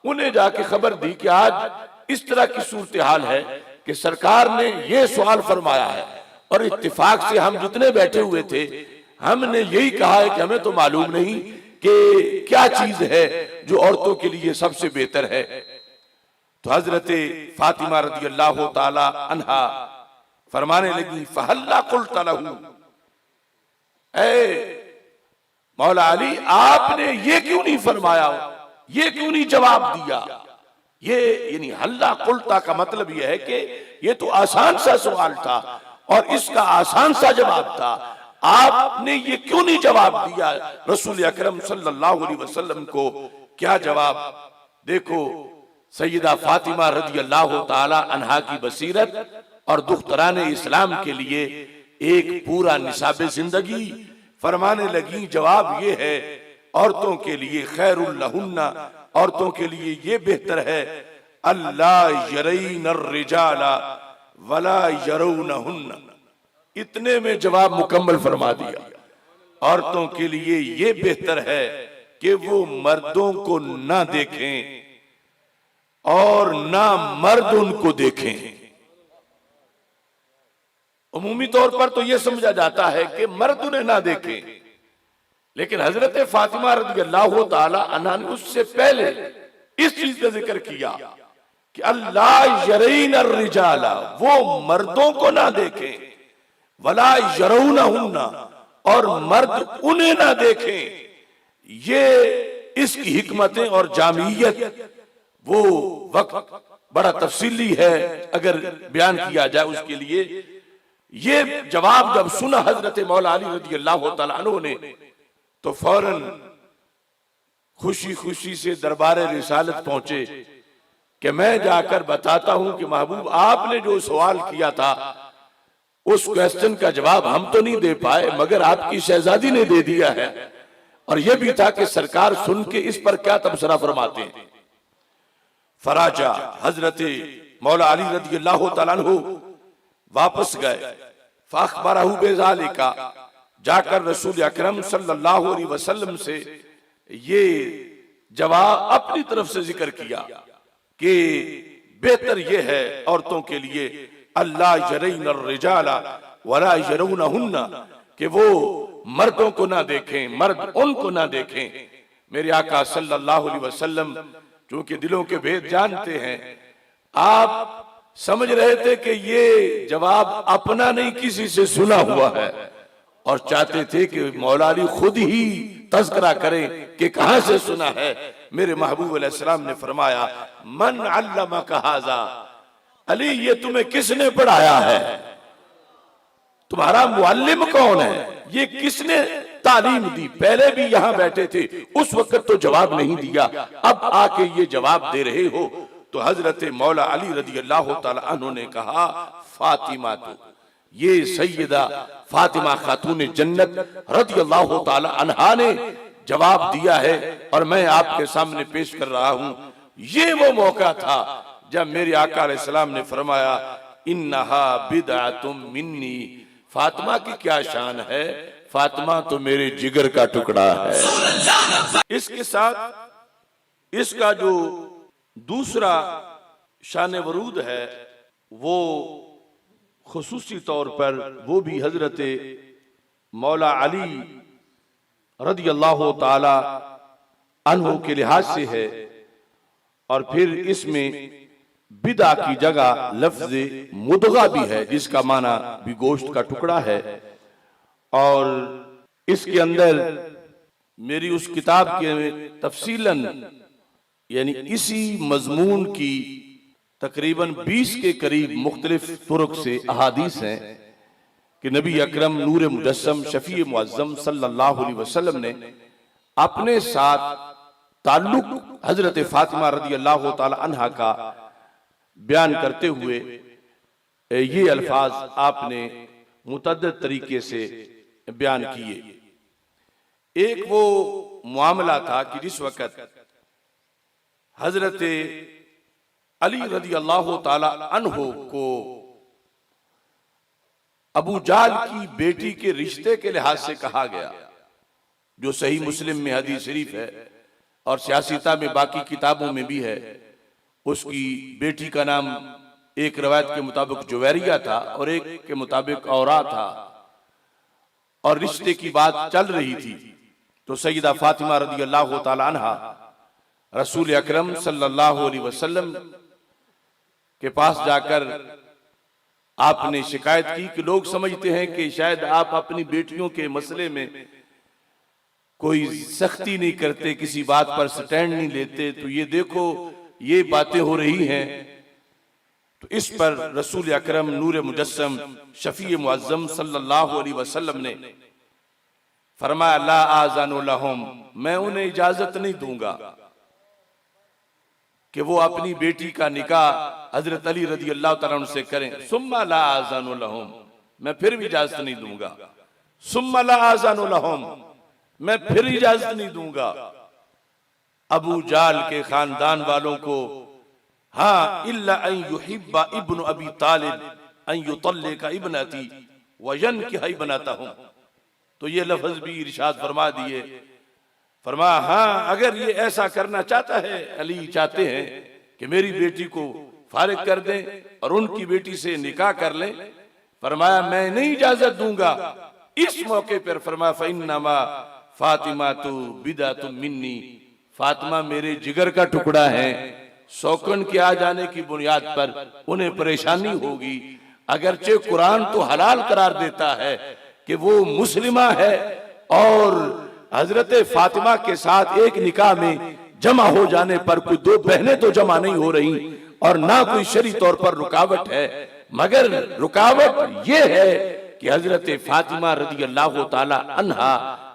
S1: उन्हें जाके खबर दी कि आज इस तरह की सूरत हाल है कि सरकार ने ये सवाल फरमाया है, और इत्तेफाक से हम जितने बैठे हुए थे हमने यही कहा है कि हमें तो मालूम नहीं कि क्या चीज है जो औरतों के लिए सबसे बेहतर है। तो हजरत फातिमा रदी अल्लाह ताला अन्हा फरमाने लगी, फहल्ला कुल्ता लहू, ऐ मौला अली आपने ये क्यों नहीं फरमाया, ये क्यों नहीं जवाब दिया। ये यानी हल्ला कुल्ता का मतलब यह है कि ये तो आसान सा सवाल था और इसका आसान सा जवाब था, आपने ये क्यों नहीं जवाब दिया रसूल अकरम सल्लल्लाहु अलैहि वसल्लम को? क्या जवाब? देखो, सैयदा फातिमा रज़ी अल्लाह ताला अन्हा की बसीरत और दुख्तरान इस्लाम के लिए एक पूरा निसाब जिंदगी फरमाने लगी, जवाब ये है औरतों के लिए खैरुल लहुन्ना, औरतों के लिए ये बेहतर है, अल्लाह यरैन रिजाला वला यरौनहुन्ना। इतने में जवाब मुकम्मल फरमा दिया। औरतों के लिए ये बेहतर है कि वो मर्दों को ना देखें और ना मर्द उनको देखें। उमूमी तौर पर तो यह समझा जाता है कि मर्द उन्हें ना देखें, लेकिन हजरत फातिमा रज़ियल्लाहु ताला अन्हा ने उससे पहले इस चीज का जिक्र किया कि अल्लाह यरैन रिजाला, वो मर्दों को ना देखें, वला यरौनहुन्ना, और मर्द उन्हें ना देखें। ये इसकी हिकमतें और जामियत वो वक्त बड़ा तफसीली है, अगर बयान किया जाए उसके लिए। ये जवाब जब सुना हजरत मौला अली रज़ियल्लाहु ताला अन्हु ने, तो फौरन खुशी खुशी से दरबार रिसालत पहुंचे कि मैं जाकर बताता हूं कि महबूब, आपने जो सवाल किया था उस क्वेश्चन का जवाब हम तो नहीं दे पाए, मगर आपकी शहजादी ने दे दिया है। और यह भी था कि सरकार सुन के इस पर क्या तबसरा फरमाते हैं। फराजा, हजरत मौला अली रज़ियल्लाहु ताला अन्हु वापस गए, फाखबरहु बिज़ालिका, जाकर रसूल अकरम सल्लल्लाहु अलैहि वसल्लम से ये जवाब अपनी तरफ से जिक्र किया कि बेहतर ये है औरतों के लिए, अल्लाह यरैन रिजाला वला यरौनहुन्ना, कि वो मर्दों को ना देखें, मर्द उनको ना देखें। मेरे आका सल्लल्लाहु अलैहि वसल्लम चूंकि दिलों के भेद जानते हैं, आप समझ रहे थे कि ये जवाब अपना नहीं किसी से सुना हुआ है, और चाहते थे कि मौला अली खुद ही तज़किरा करें कि कहां से सुना है। मेरे महबूब अलैहिस्सलाम ने फरमाया, मन अल्लमका हाज़ा, अली ये तुम्हें किसने पढ़ाया है? तुम्हारा मुअल्लिम कौन है? ये किसने तालीम दी? पहले भी यहां बैठे थे, उस वक्त तो जवाब नहीं दिया, अब आके ये जवाब दे रहे हो। तो हजरत मौला अली रज़ियल्लाहु ताला अन्हु ने कहा, फातिमा, तो ये सैयदा फातिमा खातून जन्नत रज़ियल्लाहु ताला अन्हा ने जवाब दिया है और मैं आपके सामने पेश कर रहा हूं। ये वो मौका था जब मेरे आका अलैहिस्सलाम ने फरमाया, इन्नहा बिदअतुम मिन्नी, फातिमा की क्या शान है, फातिमा तो मेरे जिगर का टुकड़ा है। इसके साथ इसका जो दूसरा शान वरूद है वो खुसूसी तौर पर वो भी हजरत मौला अली रज़ियल्लाहु ताला अन्हु के लिहाज से है। और फिर इसमें बिदा की जगह लफ्ज मुदगा भी है, जिसका माना भी गोश्त का टुकड़ा है। और इसके अंदर मेरी उस किताब के तफसीलन यानी इसी मजमून की तकरीबन 20 के करीब मुख्तलिफ तुरुक से अहादीस हैं कि नबी अकरम नूर मुजस्सम शफी मुअज्जम सल्लल्लाहु अलैहि वसल्लम ने अपने साथ ताल्लुक हजरत फातिमा रज़ियल्लाहु ताला अन्हा का बयान करते हुए ये अल्फाज आपने मुतअद्दिद तरीके से बयान किए। एक वो मामला था कि जिस वक़्त हजरत अली रज़ियल्लाहु ताला अन्हु को अबू जाल की बेटी के रिश्ते के लिहाज से कहा गया, जो सही मुस्लिम में हदीस शरीफ है और सियासिता में बाकी किताबों में भी है। उसकी बेटी का नाम एक रवायत के मुताबिक जुवैरिया था और एक के मुताबिक औरा था, और रिश्ते की बात चल रही थी। तो सैयदा फातिमा रज़ियल्लाहु ताला अन्हा रसूल अकरम सल्लल्लाहु अलैहि वसल्लम के पास जाकर आपने शिकायत की कि लोग समझते हैं कि शायद आप अपनी बेटियों के मसले में कोई सख्ती नहीं करते, किसी बात पर स्टैंड नहीं लेते, तो ये देखो ये बातें हो रही हैं, तो इस पर रसूल अकरम नूर मुजस्सम शफी मुअज्जम सल्लल्लाहु अलैहि वसल्लम ने फरमाया ला आज़ानु लहुम, मैं उन्हें इजाजत नहीं दूंगा कि वो अपनी बेटी का निकाह हजरत अली रजी अल्लाह तआला अन्हु से करें। सुम्मा ला आज़ानु लहुम, मैं फिर भी इजाजत नहीं दूंगा। सुम्मा ला आज़ानु लहुम, मैं फिर इजाजत नहीं दूंगा। अबू जाल के खानदान वालों को, हाँ इल्ला अन युहिब्बा इब्नु अबी तालिब अन युतल्लिका इब्नती व यनकिह इब्नतहुम, तो ये लफ्ज भी इरशाद फरमा दिए। फरमाया हाँ अगर ये ऐसा करना चाहता है, अली चाहते हैं कि मेरी बेटी को फारिग कर दें और उनकी बेटी से निकाह कर लें, फरमाया मैं नहीं इजाजत दूंगा। इस मौके पर फरमाया फइन्नमा फातिमा तु बिदातुम मिन्नी, फातिमा मेरे जिगर का टुकड़ा है, शौकन के आ जाने की बुनियाद पर उन्हें परेशानी होगी। अगरचे कुरान तो हलाल करार देता है कि वो मुस्लिमा है और हजरत फातिमा के साथ एक निकाह में जमा हो जाने पर कोई दो बहनें तो जमा नहीं हो रही और ना कोई शरी तौर पर रुकावट है, मगर रुकावट ये है कि हजरत फातिमा रजी अल्लाह ताला अन्हा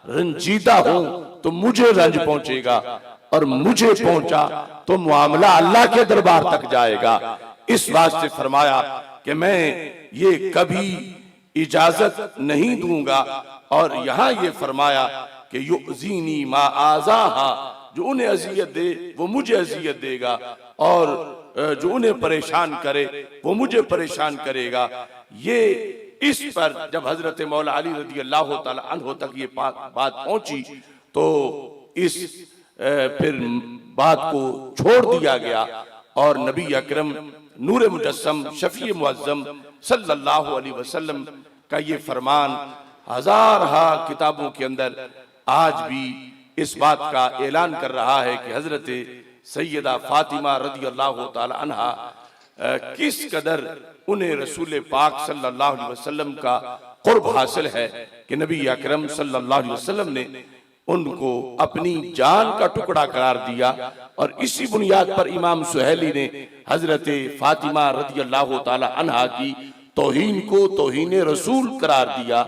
S1: रंजीदा हो तो मुझे रंज पहुंचेगा और मुझे पहुंचा तो मामला अल्लाह के दरबार तक जाएगा। इस वास्ते फरमाया कि मैं ये कभी इजाजत नहीं दूंगा। और यहां ये फरमाया कि युज़ीनी मा आज़ाहा, जो उन्हें अजियत दे वो मुझे अजियत देगा और जो उन्हें परेशान करे वो मुझे परेशान करेगा। ये इस पर जब हजरत मौला अली रज़ी अल्लाह ताला अन्हु तक ये बात पहुंची तो इस फिर बात को छोड़ दिया गया और नबी अकरम नूर मुजस्सम शफी मुअज्जम सल्लल्लाहु अलैहि वसल्लम का ये फरमान हजार किताबों के अंदर आज भी इस बात का ऐलान कर रहा है कि हजरत सैयदा फातिमा रज़ी अल्लाह ताला अन्हा किस कदर उन्हें रसूल पाक सल्लल्लाहु अलैहि वसल्लम का कुर्ब हासिल है कि नबी अकरम सल्लल्लाहु अलैहि वसल्लम ने उनको अपनी जान का टुकड़ा करार दिया। और इसी बुनियाद पर इमाम सुहैली ने हजरत फातिमा रज़ी अल्लाह ताला अन्हा की तौहीन को तौहीन रसूल करार दिया,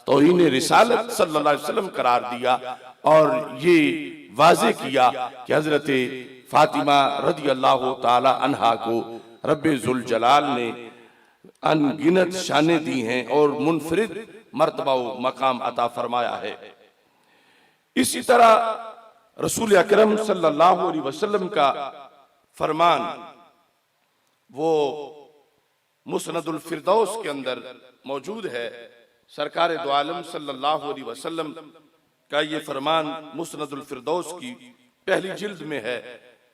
S1: तौहीन रिसालत सल्लल्लाहु अलैहि वसल्लम करार दिया और ये वाज़े किया कि हजरत फातिमा रज़ी अल्लाह ताला अन्हा को रब्बे जुल जलाल ने अनगिनत शाने दी हैं और मुनफरिद मर्तबा व मकाम अता फरमाया है। इसी तरह रसूल अकरम सल्लल्लाहु अलैहि वसल्लम का फरमान वो मुस्नदुल फिरदौस के अंदर मौजूद है। सरकार दो आलम सल्लल्लाहु अलैहि वसल्लम का ये फरमान मुस्नदुल फिरदौस की पहली जिल्द में है।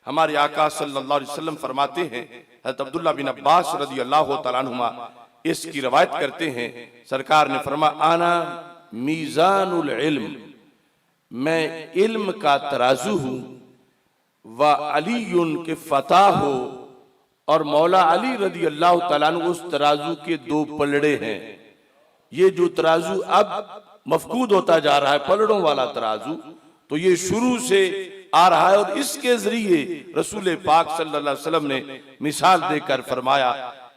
S1: हमारे आका सल्लल्लाहु अलैहि वसल्लम फरमाते हैं, हज़रत अब्दुल्लाह बिन अब्बास रज़ी अल्लाह तआला अन्हुमा इसकी रवायत करते हैं, सरकार ने फरमा आना मीज़ानुल इल्म, मैं इल्म का तराजू हूँ, व अलीयुन के फताह हो, और मौला अली रज़ी अल्लाह तआला अन्हु उस तराजू के दो पलड़े हैं। ये जो तराजू अब मफकूद होता जा रहा है पलड़ों वाला तराजू, तो ये शुरू से आ रहा है और इसके जरिए रसूल पाक सल्लल्लाहु अलैहि वसल्लम ने मिसाल देकर फरमाया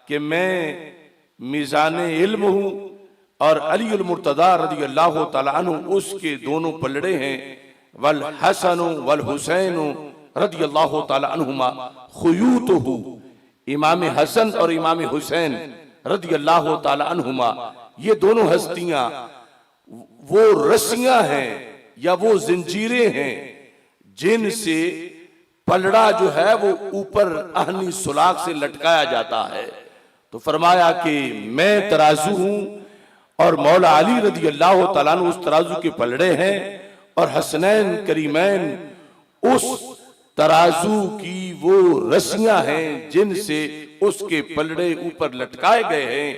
S1: कि मैं मीज़ान इल्म हूँ और अलीउल मुर्तज़ा रज़ी अल्लाह तआला अन्हु उसके दोनों पलड़े हैं। वल हसन वल हुसैन रज़ी अल्लाह तआला अन्हुमा खुयूतहु, इमाम हसन और इमाम हुसैन रज़ी अल्लाह तआला अन्हुमा ये दोनों हस्तियां वो रस्सियां हैं या वो जंजीरें हैं जिनसे पलड़ा जो है वो ऊपर आहनी सुलाख से लटकाया जाता है। तो फरमाया कि मैं तराजू हूं और मौला अली रज़ी अल्लाह तआला अन्हु उस तराजू के पलड़े हैं और हसनैन करीमैन उस तराजू की वो रस्सियां हैं जिनसे उसके पलड़े ऊपर लटकाए गए हैं।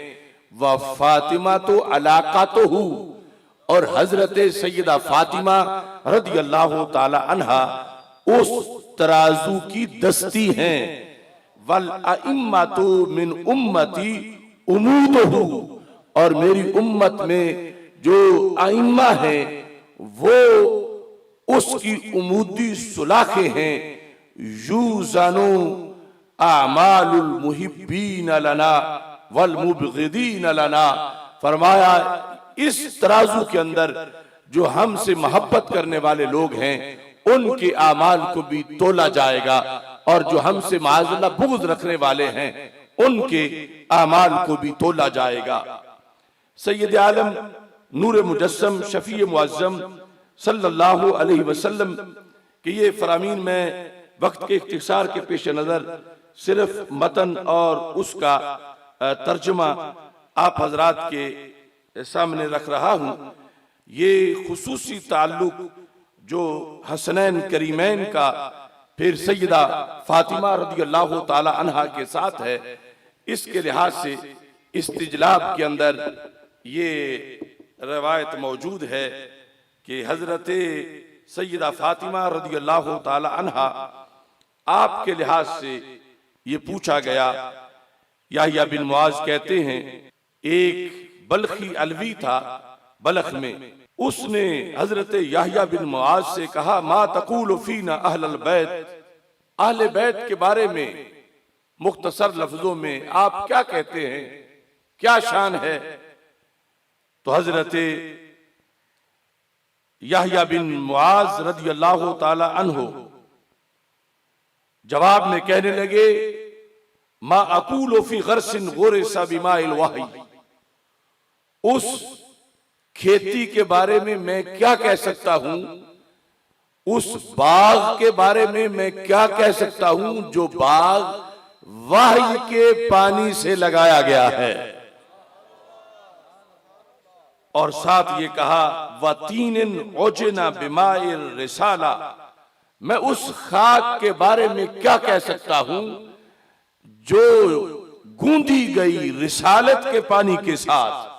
S1: व फातिमा तो अलाका तो हूँ, और हजरत सैयदा फातिमा रज़ी अल्लाह ताला अन्हा उस तराजू की दस्ती हैं। वल अइम्मतु मिन उम्मती उमूदहु, और मेरी उम्मत में जो अइम्मा हैं वो उसकी उमूदी सुलाखे हैं। यूज़नु आमालुल मुहिब्बीन लना वल मुबग़िदीन लना, फरमाया इस तराजू के अंदर जो हमसे मोहब्बत करने वाले लोग हैं उनके आमाल को भी तोला जाएगा, और जो हमसे माज़अल्लाह बुग़्ज़ रखने वाले हैं उनके आमाल को भी तोला जाएगा। सैयद आलम नूर मुजस्सम शफी मुअज़्ज़म सल्लल्लाहु अलैहि वसल्लम के ये फरामीन में वक्त के इख्तिसार के पेश नज़र सिर्फ मतन और उसका तर्जुमा आप हजरात के सामने रख रहा हूँ। ये खुसूसी ताल्लुक जो हसनैन करीमैन का फिर सैयदा फातिमा रदियल्लाहु ताला अन्हा के साथ है, इसके लिहाज से इस्तिजलाब के अंदर ये रवायत मौजूद है कि हजरत सैयदा फातिमा रदियल्लाहु ताला अन्हा आपके लिहाज से ये पूछा गया। याह्या बिन मुआज कहते हैं एक बल्खी अलवी था बलख में, उसने हजरत याह्या बिन मुआज से कहा मा तक़ूलु फ़ीना अहलल बैत, अहले बैत के बारे में मुख्तसर लफ्जों में आप क्या कहते हैं, क्या शान है। तो हजरत याह्या बिन मुआज रदियल्लाहु ताला अन्हु जवाब में कहने लगे मा अक़ूलु फ़ी ग़रसिन ग़ुरिसा बिमाइल वही, उस खेती के बारे में मैं क्या कह सकता हूं, उस बाग के बारे में मैं क्या कह सकता हूं जो बाग वही के पानी से लगाया गया है। और साथ ये कहा वतीनिन उजना बिमाइल रिसाला, मैं उस खाक के बारे में क्या कह सकता हूं जो गूंदी गई रिसालत के पानी के साथ।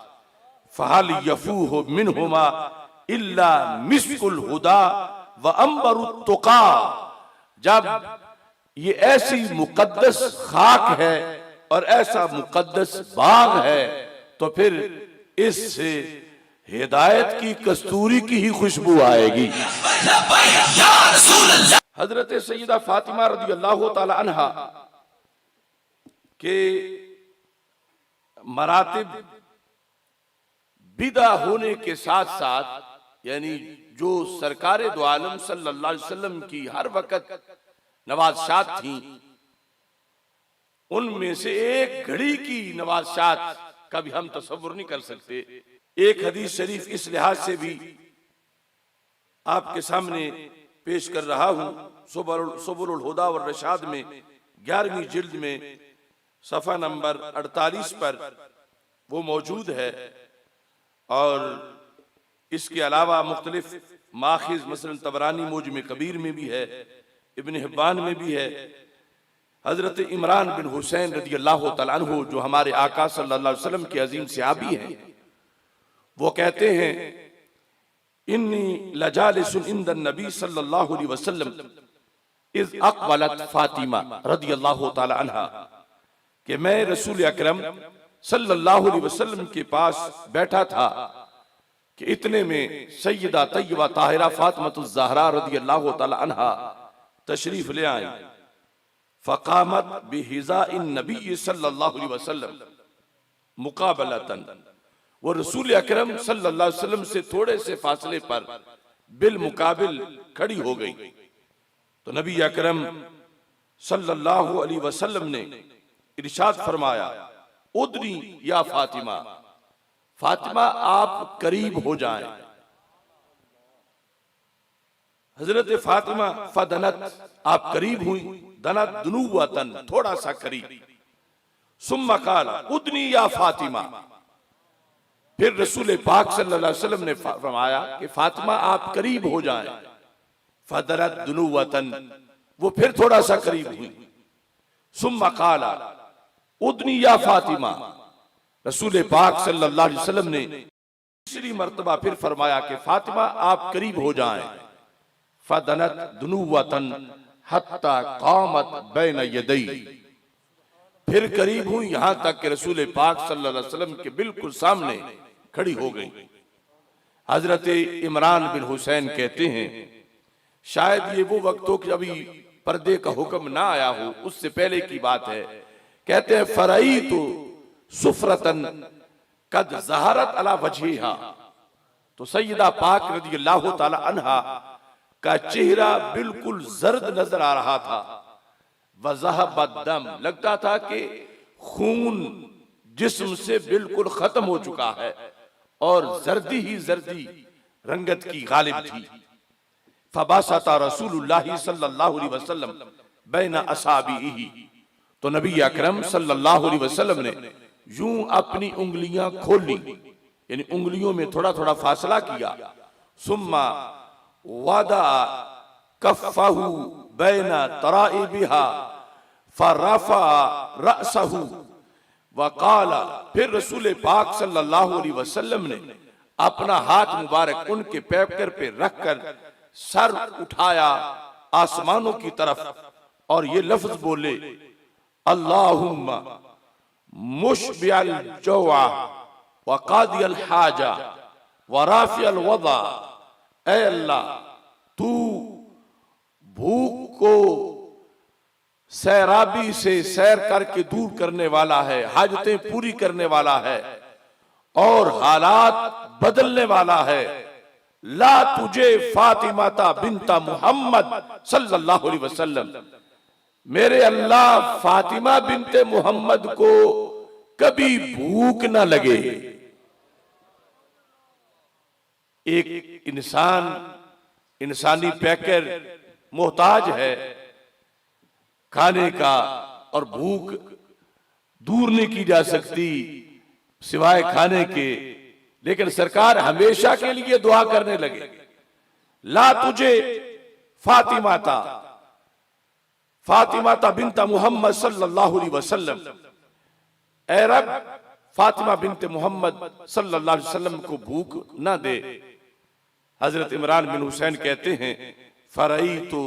S1: फहल यफूह मिनहुमा इल्ला मिस्कुल हुदा व अंबरुत तुका, जब ये ऐसी मुकद्दस खाक है और ऐसा मुकद्दस बाग है तो फिर इससे हिदायत की कस्तूरी की ही खुशबू आएगी। हजरत सैयदा फातिमा रदियल्लाहु ताला अन्हा के मरातिब बिदा होने के साथ साथ, यानी जो सरकारे दो आलम सल्लल्लाहु अलैहि वसल्लम की हर वक्त नवाज़शात थी, उनमें से एक घड़ी की नवाज़शात का भी हम तसव्वुर नहीं कर सकते। एक हदीस शरीफ इस लिहाज से भी आपके सामने पेश कर रहा हूं, सुबुल हुदा व रशाद में 11वीं जिल्द में सफ़ा नंबर 48 पर वो मौजूद है। और इसके अलावा मुख्तलिफ माखिज मसलन तबरानी मौजम कबीर में भी है, इब्न हिब्बान में भी है। हजरत इमरान बिन हुसैन रदियल्लाहु तआला अन्हु जो हमारे आका सल्लल्लाहु अलैहि वसल्लम के अजीम सहाबी हैं, वो कहते हैं इन्नी लजालिसुन इंदन नबी सल्लल्लाहु अलैहि वसल्लम इज़ अक़बलत फातिमा रदियल्लाहु तआला अन्हा, कि मैं रसूल अकरम सल्लल्लाहु अलैहि वसल्लम के पास बैठा था कि इतने में सैयदा तय्यबा ताहिरा फातिमातुज़ ज़हरा रदियल्लाहु तआला अन्हा तशरीफ ले आई। फ़क़ामत बिहिज़ाइन नबी सल्लल्लाहु अलैहि वसल्लम मुक़ाबलतन, वो रसूल अकरम सल्लल्लाहु अलैहि वसल्लम से थोड़े से फासले पर बिल मुकाबिल खड़ी हो गई। तो नबी अकरम सल्लल्लाहु अलैहि वसल्लम ने इरशाद फरमाया उदनी या फातिमा, फातिमा आप करीब हो जाएं। हजरत फातिमा फदनत, आप करीब हुई, दनत दुनुवतन, थोड़ा सा करीब। सुम्मा काल उदनी या फातिमा, फिर रसूल पाक सल्लल्लाहु अलैहि वसल्लम ने फरमाया कि फातिमा आप करीब हो जाएं। फदनत दुनुवतन, वो फिर थोड़ा सा करीब हुई। सुम्मा काला उदनी या फातिमा, रसूल पाक सल्लल्लाहु अलैहि वसल्लम ने तीसरी मर्तबा फिर फरमाया कि फातिमा आप करीब हो जाएं। फदनत दुनुवतन हत्ता कामत बैन यदई, फिर करीब हुई यहां तक कि रसूल पाक सल्लल्लाहु अलैहि वसल्लम के बिल्कुल सामने खड़ी हो गई। हजरत इमरान बिन हुसैन कहते हैं शायद ये वो वक्त हो कि अभी पर्दे का हुक्म ना आया हो, उससे पहले की बात है। कहते हैं फरई तो सुफरतन कद ज़हरत अला वजहिहा, तो सैयदा पाक रज़ियल्लाहु ताला अन्हा का चेहरा बिल्कुल जर्द नजर आ रहा था। वज़हबद दम, लगता था कि खून जिस्म से बिल्कुल खत्म हो चुका है और जर्दी ही जर्दी रंगत की गालिब थी। फबासता रसूलुल्लाह सल्लल्लाहु अलैहि वसल्लम बैन असाबिही, तो नबी अकरम सल्लल्लाहु अलैहि वसल्लम ने यूं अपनी उंगलियां खोली, यानी उंगलियों में थोड़ा थोड़ा फासला किया। सुम्मा वादा कफ़हु बैन तराइबिहा फरफ़ा रअसहु वक़ाला, फिर रसूल पाक सल्लल्लाहु अलैहि वसल्लम ने अपना हाथ मुबारक उनके पैकर पे रखकर सर उठाया आसमानों की तरफ और ये लफ्ज बोले, अल्लाहुम्मा मुशबिअल जौआ व कादियल हाजा व राफिअल वदा, ऐ अल्लाह तू भूख को सैराबी से सैर करके दूर करने वाला है, हाजतें पूरी करने वाला है और हालात बदलने वाला है। ला तुझे फातिमाता बिनता मुहम्मद सल्लल्लाहु अलैहि वसल्लम, मेरे अल्लाह फातिमा बिनते मुहम्मद को कभी भूख ना लगे। एक इंसान इंसानी पैकर मोहताज है खाने का, और भूख दूर नहीं की जा सकती सिवाय खाने के, लेकिन सरकार हमेशा के लिए दुआ करने लगे, ला तुझे फातिमाता बिनता मुहम्मद सल्लल्लाहु अलैहि वसल्लम, ऐ रब फातिमा बिनते मोहम्मद सल्लल्लाहु अलैहि वसल्लम को भूख ना दे। हजरत इमरान बिन हुसैन कहते हैं फरई तो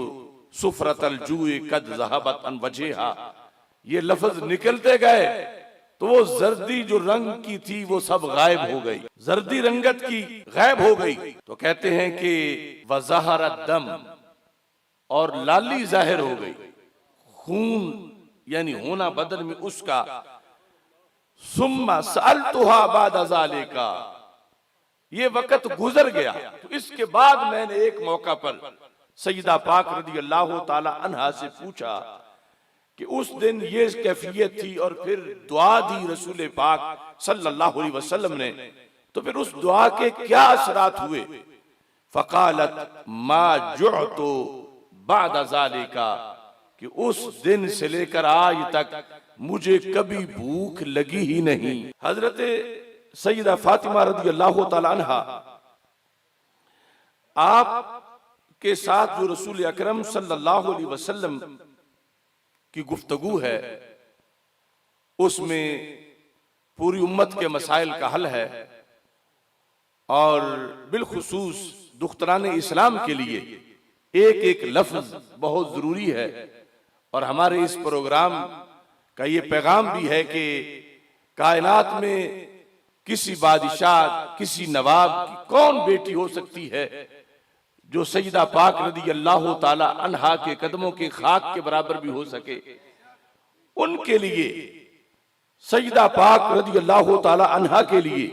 S1: सुफरतल जुए कद ज़हबत अन वजहिहा, ये लफ्ज निकलते गए तो वो जर्दी जो रंग की थी वो सब गायब हो गई, जर्दी रंगत की गायब हो गई। तो कहते हैं कि वज़हर दम, और लाली जाहिर हो गई, खून यानी होना बदन में उसका। सुम्मा सअलतुहा बाद ज़ालिका, ये वक्त गुजर गया तो इसके बाद मैंने एक मौका पर सैयदा पाक रज़ियल्लाहु ताला अन्हा से पूछा कि उस दिन ये कैफियत थी और फिर दुआ दी रसूल पाक सल्लल्लाहु अलैहि वसल्लम ने, तो फिर उस दुआ के क्या असरात हुए। फ़क़ालत मा जुअतु बाद ज़ालिका, कि उस दिन से लेकर आज तक मुझे कभी भूख लगी ही नहीं। हजरत सैयदा फातिमा रज़ियल्लाहु ताला अन्हा आप के साथ जो रसूल अकरम सल्लल्लाहु अलैहि वसल्लम की गुफ्तगू है उसमें पूरी उम्मत के मसाइल का हल है, और बिलखुसूस दुख्तरान इस्लाम के लिए एक एक लफ्ज बहुत जरूरी है। और हमारे इस प्रोग्राम का ये पैगाम भी है कि कायनात में किसी बादशाह किसी नवाब की कौन बेटी हो सकती है जो सैयदा पाक रज़ियल्लाहु ताला अन्हा के कदमों के खाक के बराबर भी हो सके। उनके लिए सैयदा पाक रज़ियल्लाहु ताला अन्हा के लिए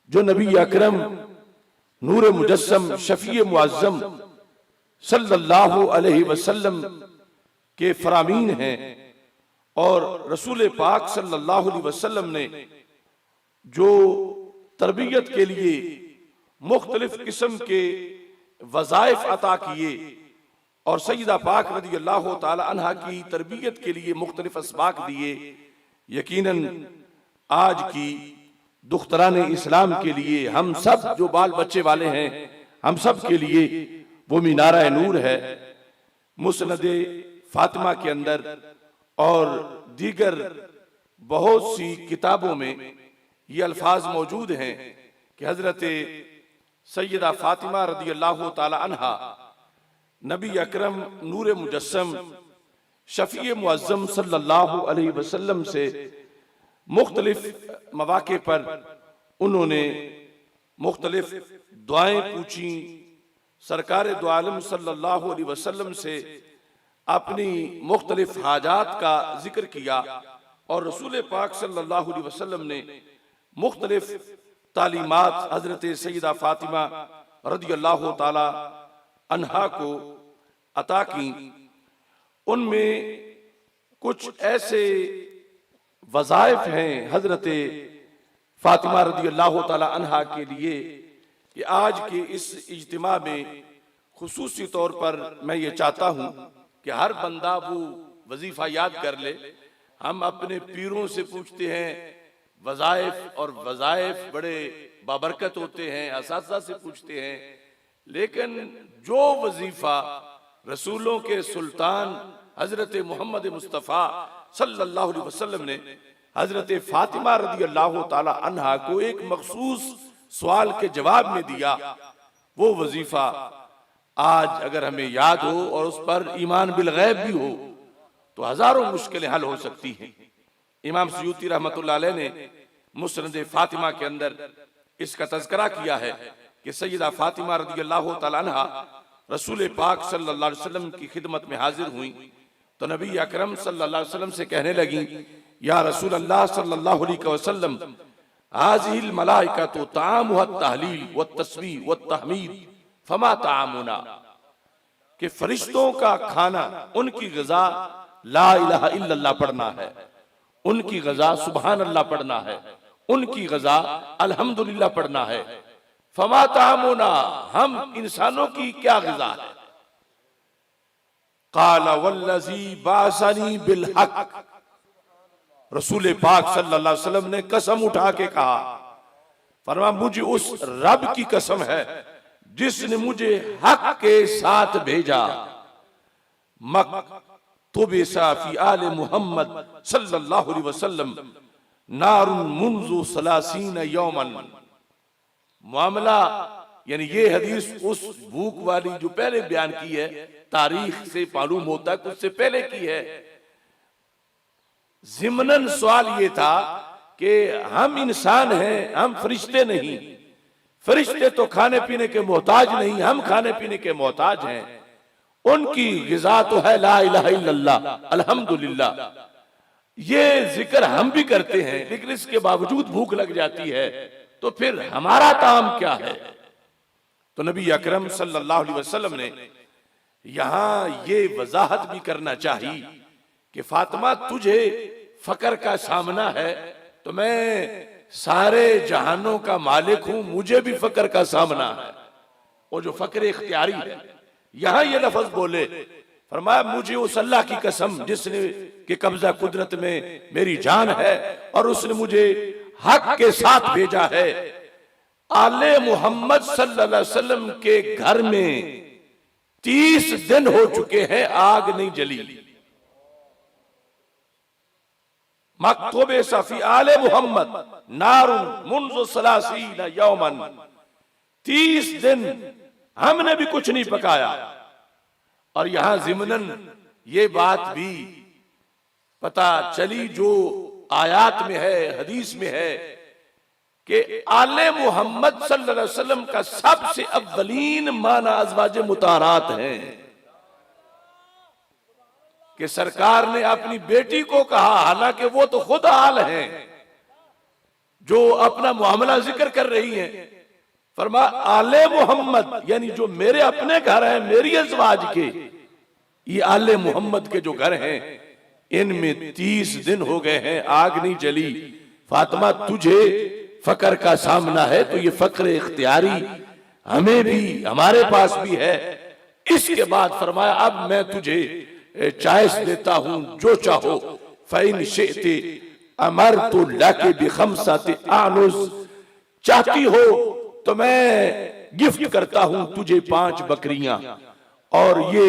S1: जो नबी अकरम नूर मुजस्सम शफी मुअज़्ज़म सल्लल्लाहु अलैहि वसल्लम के फरामीन हैं, और रसूल पाक सल्लल्लाहु अलैहि वसल्लम ने जो तरबियत के लिए मुख्तलिफ किस्म के वज़ाइफ अता किए और सैयदा पाक रज़ियल्लाहु ताला अन्हा की तरबियत के लिए मुख्तलिफ असबाक दिए, यकीनन आज की दुख्तरान इस्लाम के लिए हम सब जो बाल बच्चे वाले हैं हम सब के लिए वो मीनारा नूर है। मुस्नद फातिमा के अंदर और दीगर बहुत सी किताबों में ये अल्फाज मौजूद हैं कि हजरत सैयदा फातिमा रज़ियल्लाहु ताला अन्हा नबी अकरम नूर मुजस्सम शफी मुअज़्ज़म सल्लल्लाहु अलैहि वसल्लम से मुख्तलिफ मवाक़े पर उन्होंने मुख्तलिफ दुआएं पूछी, सरकार दो आलम सल्लल्लाहु अलैहि वसल्लम से
S2: अपनी मुख्तलिफ हाजात का जिक्र किया और रसूल पाक सल्लल्लाहु अलैहि वसल्लम ने मुख्तलिफ तालीमात हजरत सैयदा फातिमा रदियल्लाहु ताला अन्हा को अता की। उनमें कुछ ऐसे वज़ाइफ हैं हजरत फातिमा रदियल्लाहु ताला अन्हा के लिए कि आज के इस इज्तिमा में खुसूसी तौर पर मैं ये चाहता हूँ कि हर बंदा वो वजीफा याद कर ले। हम अपने पीरों से पूछते हैं वज़ाइफ, और वज़ाइफ बड़े बाबरकत होते हैं, असातिज़ा से पूछते हैं, लेकिन जो वजीफा रसूलों के सुल्तान हजरत मोहम्मद मुस्तफ़ा सल्लल्लाहु अलैहि वसल्लम ने हजरत फातिमा रदियल्लाहु ताला अन्हा को एक मखसूस सवाल के जवाब में दिया, वो वजीफा आज अगर हमें याद हो और उस पर ईमान बिल गैब भी हो तो हजारों मुश्किलें हल हो सकती हैं। इमाम सयूती रहमतुल्लाह अलैह ने मुस्नद फातिमा के अंदर इसका तज़किरा किया है कि सैयदा फातिमा रदियल्लाहु ताला अन्हा रसूल पाक सल्लल्लाहु अलैहि वसल्लम की खिदमत में हाजिर हुई तो नबी अकरम सल्लल्लाहु अलैहि वसल्लम से कहने लगी, या रसूल अल्लाह सल्लल्लाहु अलैहि वसल्लम, हाज़िहिल मलाइकतु तामुहा तहलील व तस्बीह व तहमीद फमा तामुना, कि फरिश्तों का खाना, उनकी ग़िज़ा ला इलाहा इल्लल्लाह पढ़ना है, उनकी ग़िज़ा सुबहान अल्लाह पढ़ना है, उनकी ग़िज़ा अल्हम्दुलिल्लाह पढ़ना है। फमा तामुना, हम इंसानों की क्या ग़िज़ा है? क़ाला वल्लज़ी बासनी बिल हक़, रसूल पाक सल्लल्लाहु अलैहि वसल्लम ने कसम उठा के कहा, फरमाया मुझे उस रब की कसम है जिसने मुझे हक के साथ भेजा। मक्तुबिसा फी आले मोहम्मद सल्लल्लाहु अलैहि वसल्लम नारुन मुंज़ु सलासीन यौमन। मामला यानी ये हदीस उस भूख वाली जो पहले बयान की है, तारीख से मालूम होता है कुछ से पहले की है। ज़िमनन सवाल ये था कि हम इंसान हैं, हम फरिश्ते नहीं। फरिश्ते तो खाने पीने के मोहताज नहीं, हम खाने पीने के मोहताज हैं। उनकी ग़िज़ा तो है ला इलाहा इल्लल्लाह अल्हम्दुलिल्लाह। ये जिक्र हम भी करते हैं, लेकिन इसके बावजूद भूख लग जाती है, तो फिर हमारा ताम क्या है? तो नबी अकरम सल्लल्लाहु अलैहि वसल्लम ने यहां ये वजाहत भी करना चाहिए कि फातिमा तुझे फकर का सामना है, तो मैं सारे जहानों का मालिक हूं, मुझे भी फकर का सामना है। वो जो फकर इख्तियारी है, यहां ये लफ्ज बोले, फरमाया मुझे उस अल्लाह की कसम जिसने के कब्जा कुदरत में मेरी जान है और उसने मुझे हक के साथ भेजा है। आले मोहम्मद सल्लल्लाहु अलैहि वसल्लम के घर में 30 दिन हो चुके हैं, आग नहीं जली। मक्तूबे सफी आले मोहम्मद नारुन मुंज़ु सलासीन यौमन, 30 दिन हमने भी कुछ नहीं पकाया। और यहां ज़िमनन ये बात भी पता चली जो आयात में है, हदीस में है, कि आले मोहम्मद सल्लल्लाहु अलैहि वसल्लम का सबसे अव्वलीन माना अज़वाज मुताहरात हैं, कि सरकार ने अपनी बेटी को कहा, हालांकि वो तो खुद आल हैं जो अपना मामला जिक्र कर रही हैं, फरमाया आले मोहम्मद यानी जो मेरे अपने घर हैं, मेरी अज़वाज के, ये आले मोहम्मद के जो घर हैं, इनमें 30 दिन हो गए हैं, आग नहीं जली। फातिमा तुझे फकर का सामना है, तो ये फकर इख्तियारी हमें भी, हमारे पास भी है। इसके बाद फरमाया अब मैं तुझे चॉइस देता हूं, जो चाहो, फ़इन शिअति अमरतु लकी बिखमसति आनुस, चाहती हो तो मैं गिफ्ट करता हूं तुझे 5 बकरियां, और ये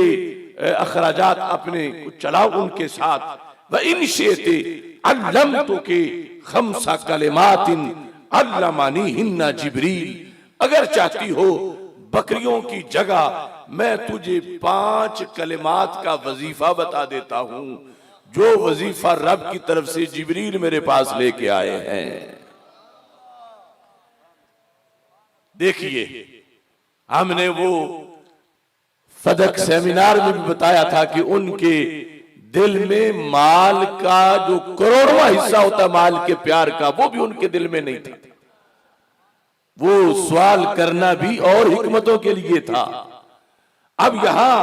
S2: अखराजात अपने चलाओ उनके साथ। व इन शिअति अल्लमतुकी खमसा कलिमातिन अल्लमानीहिन्ना जिब्रील, अगर चाहती हो बकरियों की जगह मैं तुझे 5 कलिमात का वजीफा बता देता हूं, जो वजीफा रब की तरफ से जिब्रील मेरे पास लेके आए हैं। देखिए हमने वो
S1: फदक सेमिनार में भी बताया था कि उनके दिल में माल का जो करोड़वां हिस्सा होता माल के प्यार का, वो भी उनके दिल में नहीं था। वो सवाल करना भी और हिकमतों के लिए था। अब यहां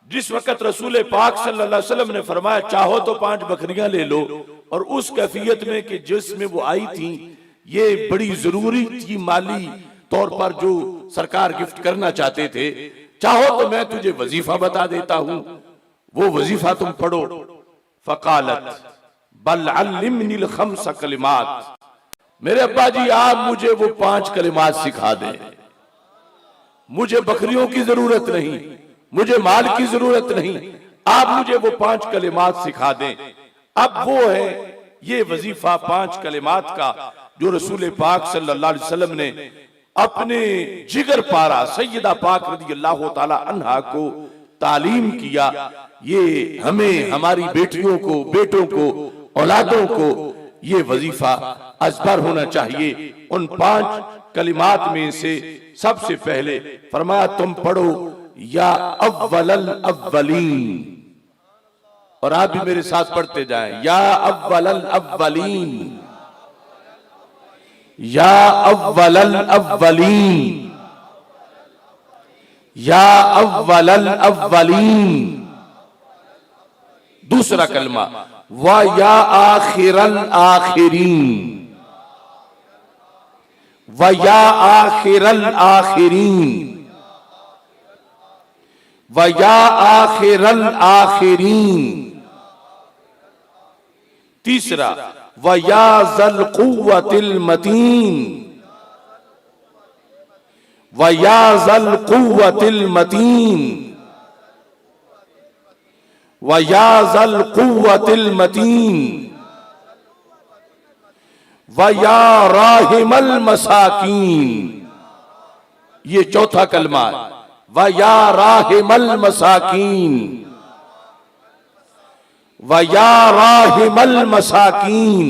S1: जिस वक्त रसूल पाक सल्लल्लाहु अलैहि वसल्लम ने फरमाया चाहो तो 5 बकरियां ले लो, और उस कैफियत में कि जिसमें वो आई थी ये बड़ी जरूरी थी, माली तौर पर जो सरकार गिफ्ट करना चाहते थे, चाहो तो मैं तुझे वजीफा बता देता हूं, वो वजीफा तुम पढ़ो। फकालत बल अल्लिमनिल खम्स कलिमात, मेरे अब्बा जी आप मुझे वो 5 कलिमात सिखा दें, मुझे बकरियों की जरूरत नहीं, मुझे माल की जरूरत नहीं, आप मुझे वो 5 कलिमात सिखा दें। अब वो है ये वजीफा 5 कलिमात का जो रसूल पाक सल्लल्लाहु अलैहि वसल्लम ने अपने जिगर पारा सैयदा पाक रज़ियल्लाहु ताला अन्हा को तालीम किया। ये हमें हमारी बेटियों को, बेटों को, औलादों को ये वजीफा अजबर होना चाहिए। उन 5 कलिमात में से सबसे पहले फरमाया तुम पढ़ो या अव्वलल अव्वलीन, और आप भी मेरे साथ पढ़ते जाएं, या अव्वलल अव्वलीन, या अव्वलल अव्वलीन, या अव्वलल अव्वलीन। दूसरा कलमा व या आखिरल आखिरीन, व या आखिरल आखिरीन, व या आखिरल आखिरीन। तीसरा व या ज़ल कुव्वतिल मतीन, व या ज़ल कुव्वतिल मतीन, व या ज़ल कुव्वतिल मतीन, व या राहिमल मसाकीन। ये चौथा कलमा है, व या राहिमल मसाकीन, व या राहिमल मसाकीन।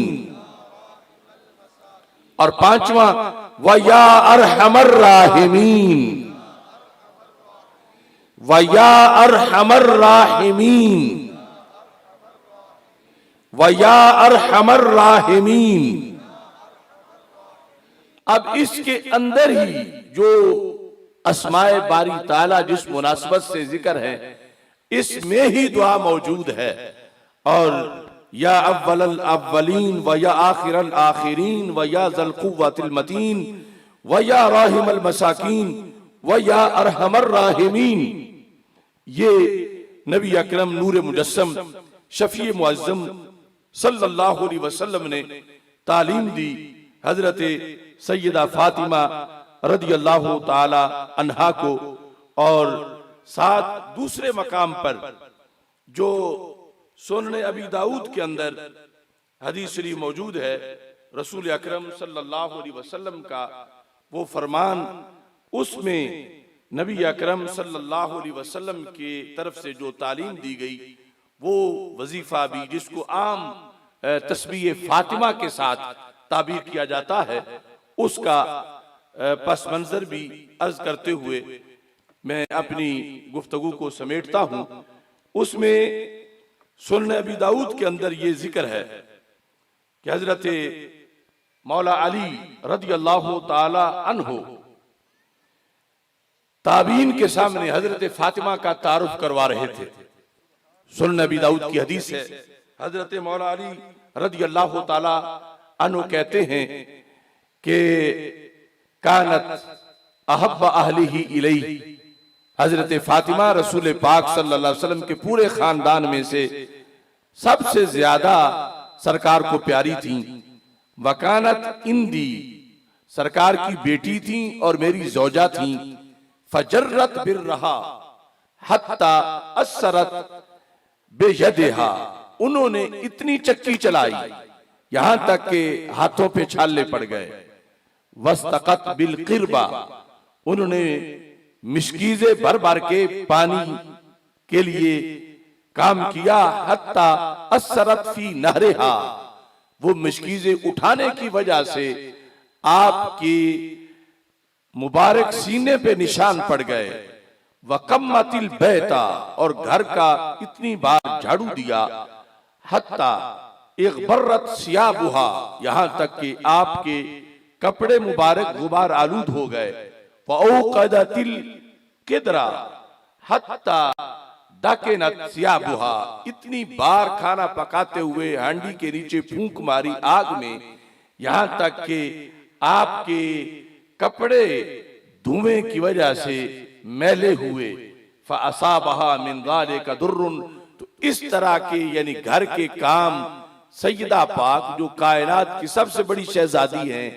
S1: और 5वां व या अरहमर राहिमीन, व या अरहमर राहिमीन, व या अरहमर राहिमीन। अब इसके अंदर ही जो अस्माए बारी ताला जिस मुनासबत से जिक्र है, इसमें ही दुआ मौजूद है। और या अव्वलल अव्वलीन, व या आखिरल आखिरीन, व या ज़ल कुव्वतिल मतीन, व या राहिमल मसाकीन, व या अरहमर राहिमीन। ये नबी अकरम नूर मुजस्सम शफी मुअज़्ज़म सल्लल्लाहु अलैहि वसल्लम ने तालीम दी हजरत सैयदा फातिमा रज़ियल्लाहु ताला अन्हा को। और साथ दूसरे मकाम पर जो सुनने अबी दाऊद के अंदर हदीस शरीफ मौजूद है, रसूल अकरम सल्लल्लाहु अलैहि वसल्लम का वो फरमान, उसमें नबी अकरम सल्लल्लाहु अलैहि वसल्लम की तरफ से जो तालीम दी गई, वो वजीफा भी जिसको आम तस्बीह फातिमा के साथ ताबीर किया जाता है, उसका पस मंजर भी अर्ज करते हुए मैं अपनी गुफ्तगू को समेटता हूं। उसमें सुन्नह अबी दाऊद के अंदर ये जिक्र है कि हजरत मौला अली रज़ियल्लाहु ताला अन्हु ताबीन के सामने हजरत फातिमा का तारुफ करवा रहे थे। सुन्नह अबी दाऊद की हदीस है, हजरत मौला अली रज़ियल्लाहु ताला अन्हु कहते हैं कि कानत अहब्ब अहलिही इलैहि, हजरत फातिमा रसूल पाक सल्लल्लाहु अलैहि वसल्लम के पूरे खानदान में से सबसे ज्यादा सरकार को प्यारी थी। वकानत इंदी, सरकार की बेटी थी और मेरी जौजा थी। फजर्रत बिर्रहा हत्ता असरत बेयदिहा, उन्होंने इतनी चक्की चलाई यहां तक के हाथों पे छाले पड़ गए। वस्तकत बिल क़िरबा, उन्होंने मिशकीज़े भर भर के पानी के लिए काम किया। हत्ता असरत फी नहरिहा, वो मिशकीज़े उठाने की वजह से आपकी मुबारक सीने पे निशान पड़ गए।
S2: वकम्मतिल बैता, और घर का इतनी बार झाड़ू दिया, हत्ता इग़बर्रत सियाबुहा, यहां तक कि आपके कपड़े मुबारक गुबार आलूद हो गए। फ़औक़दतिल किदरा हत्ता दाकिनत सियाबुहा, इतनी बार खाना पकाते हुए हांडी के नीचे फूंक मारी आग में, यहां तक कि आपके कपड़े धुएं की वजह से मैले हुए। फ़असाबहा मिन ज़ालिका दुर्रुन, तो इस तरह के यानी घर के काम सैयदा पाक जो कायनात की सबसे बड़ी शहजादी हैं,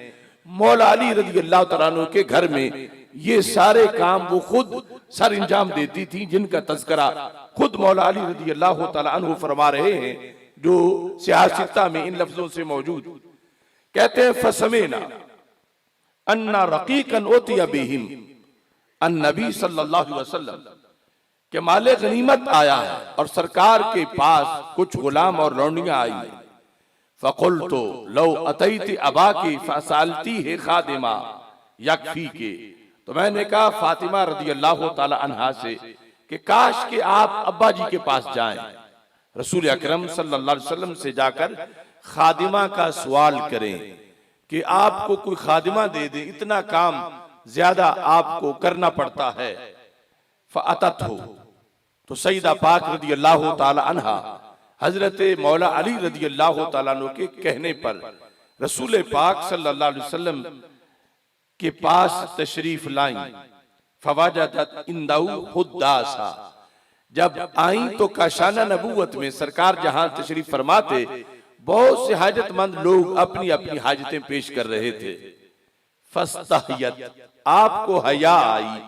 S2: मौला अली रज़ी अल्लाह तआला अन्हु के घर में ये सारे काम वो खुद सर अंजाम देती थी, जिनका तज़किरा खुद मौला अली रज़ी अल्लाह तआला अन्हु फरमा रहे हैं, जो सियासता में इन लफ्जों से मौजूद। कहते हैं फसमेना अन्ना रकीकन उतिया बिहिम अन्नबी सल्लल्लाहु अलैहि वसल्लम, के माले गनीमत आया है और सरकार के पास कुछ गुलाम और लौंडियां आई हैं। फ़क़ुल्तु लौ अतैति अबा की फसालती है खादिमा यकफी के, तो मैंने कहा फातिमा रज़ी अल्लाह ताला अन्हा से कि काश कि आप अब्बा जी के पास जाएं, रसूल अकरम सल्लल्लाहु अलैहि वसल्लम से जाकर खादिमा का सवाल करें कि आपको कोई खादिमा दे दे, इतना काम ज्यादा आपको करना पड़ता है। फ़अतत हो, तो सईदा पाक रज़ी अल्लाह ताला अन्हा हजरत मौला अली रज़ी अल्लाह ताला अन्हु के कहने पर रसूल पाक सल्लल्लाहु अलैहि वसल्लम के पास तशरीफ लाई। फवाजदत इंदहु हुद्दासा, जब आई तो काशाना नबूवत में सरकार जहां तशरीफ फरमाते बहुत से हाजतमंद लोग अपनी अपनी हाजतें पेश कर रहे थे। फस्तहियत, आपको हया आई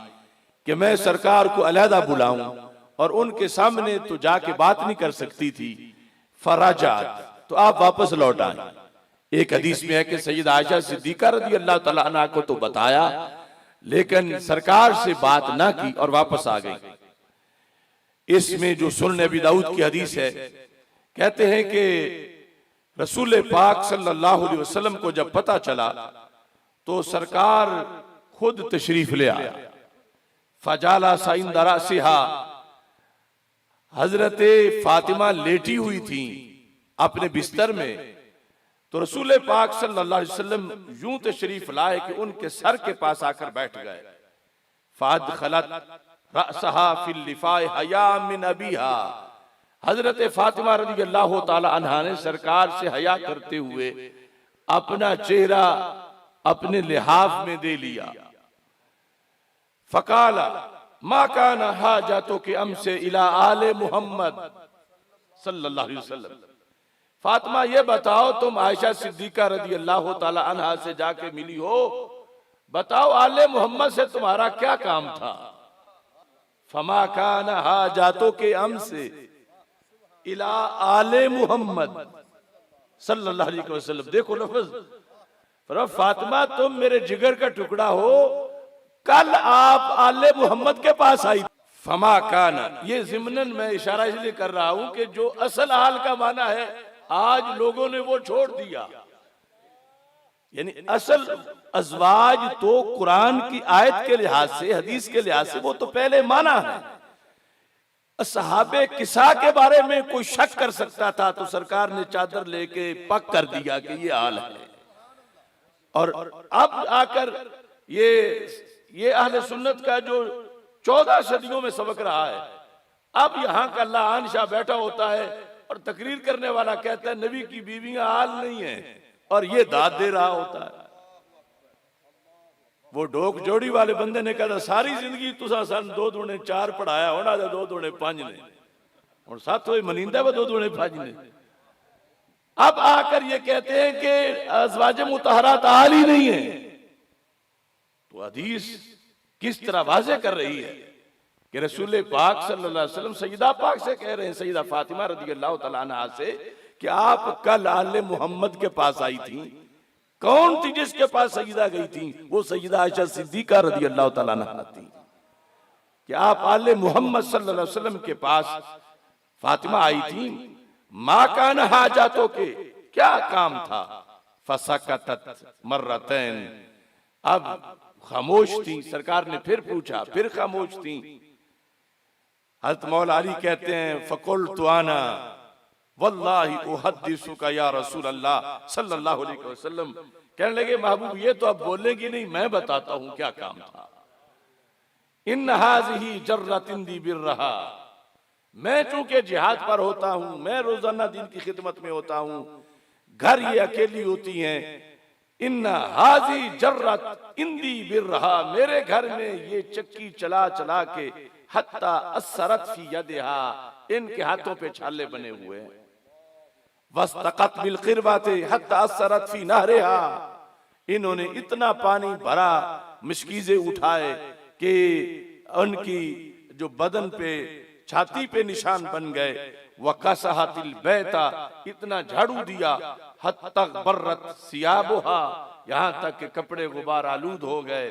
S2: कि मैं सरकार को अलहदा बुलाऊं और उनके सामने तो जाके बात नहीं कर सकती थी। फराजात, तो आप वापस लौट आए। एक हदीस में है कि सैयदा आयशा सिद्दीका रज़ी अल्लाह तआला अन्हा को तो बताया, लेकिन सरकार से बात ना की और वापस आ गई। इसमें जो सुनन अबी दाऊद की हदीस है, कहते हैं कि रसूल पाक सल्लल्लाहु अलैहि वसल्लम को जब पता चला तो सरकार खुद तशरीफ ले आया। फजाला साइन दरा सिहा, हजरत फातिमा लेटी हुई थी अपने बिस्तर में, तो रसूल पाक सल्लल्लाहु अलैहि वसल्लम यूं तशरीफ लाए कि उनके सर के पास आकर बैठ गए। फाद खलत रअसहा फिल लिफाए हया मिन अबीहा, हजरत फातिमा रज़ी अल्लाह ताला अन्हा ने सरकार से हया करते हुए अपना चेहरा अपने लिहाफ में दे लिया। फकाला मा काना हाजतो के अमसे इला आले मुहम्मद सल्लल्लाहु अलैहि वसल्लम, फातिमा ये बताओ तुम आयशा सिद्दीका रज़ी अल्लाह ताला अन्हा से जाके मिली हो, बताओ आले मोहम्मद से तुम्हारा क्या काम था। फमा काना हाजतो के अमसे इला आले मुहम्मद सल्लल्लाहु अलैहि वसल्लम, देखो लफ्ज, फातिमा तुम मेरे जिगर का टुकड़ा हो, कल आप आले मोहम्मद के पास आई। फमा काना, ये ज़िम्नन मैं इशारा इसलिए कर रहा हूं कि जो असल हाल का माना है आज लोगों ने वो छोड़ दिया। यानी असल अज़वाज तो कुरान की आयत के लिहाज से, हदीस के लिहाज से वो तो पहले माना है। सहाबे किसा के बारे में कोई शक कर सकता था तो सरकार ने चादर लेके पक कर दिया कि ये हाल है। और अब आकर ये अहले सुन्नत का जो 14 सदियों में सबक रहा है, अब यहाँ का लान शाह बैठा होता है और तकरीर करने वाला कहता है नबी की बीवियां हाल नहीं है, और ये दाद दे रहा होता है। वो डोक जोड़ी वाले बंदे ने कहा सारी जिंदगी तुसा सन 2 दूने 4 पढ़ाया होना, 2 दूने 5 ने, और साथ हो मनींदा व 2 दूने 5 ने। अब आकर ये कहते हैं कि अज़वाज मुतहरात हाल ही नहीं है। तो हदीस किस तरह वाज़े कर रही है कि रसूल पाक सल्लल्लाहु अलैहि वसल्लम सईदा पाक से कह रहे हैं, सईदा फातिमा रज़ी अल्लाह तआला अन्हा से, कि आप कल आले मोहम्मद के पास आई थी। कौन थी जिसके पास सईदा गई थी? वो सईदा आयशा सिद्दीका रज़ी अल्लाह तआला अन्हा थी। कि आप आले मोहम्मद सल्लल्लाहु अलैहि वसल्लम के पास फातिमा आई थी। माँ कान हाजातों के क्या काम था? फसकतत मर्रतैन, अब खामोश थी। सरकार ने फिर पूछा, फिर खामोश थी। हज़रत मौला अली कहते हैं फ़क़ुल्तु अना वल्लाहि उहद्दिसुका या रसूल अल्लाह सल्लल्लाहु अलैहि वसल्लम, कहने लगे महबूब ये तो अब बोलेंगी नहीं, मैं बताता हूं क्या काम था। इन हाज़िही जर्रतिन दी बिर्रहा, मैं चूंकि जिहाद पर होता हूं, मैं रोजाना दिन की खिदमत में होता हूं, घर ये अकेली होती हैं। इन हाजी जर्रत इंदी बिर्रहा, मेरे घर में ये चक्की चला चला के हत्ता असरत फी यदिहा, इनके हाथों पे छाले बने हुए हैं। वस्तक़त बिल क़िरबाते हत्ता असरत फी नहरिहा, इन्होंने इतना पानी भरा, मिशकीज़े उठाए कि उनकी जो बदन पे छाती पे निशान बन गए। वकसहतिल बैता, इतना झाड़ू दिया, हत्ता बर्रत सियाबुहा, यहाँ तक के कपड़े गुबार आलूद हो गए।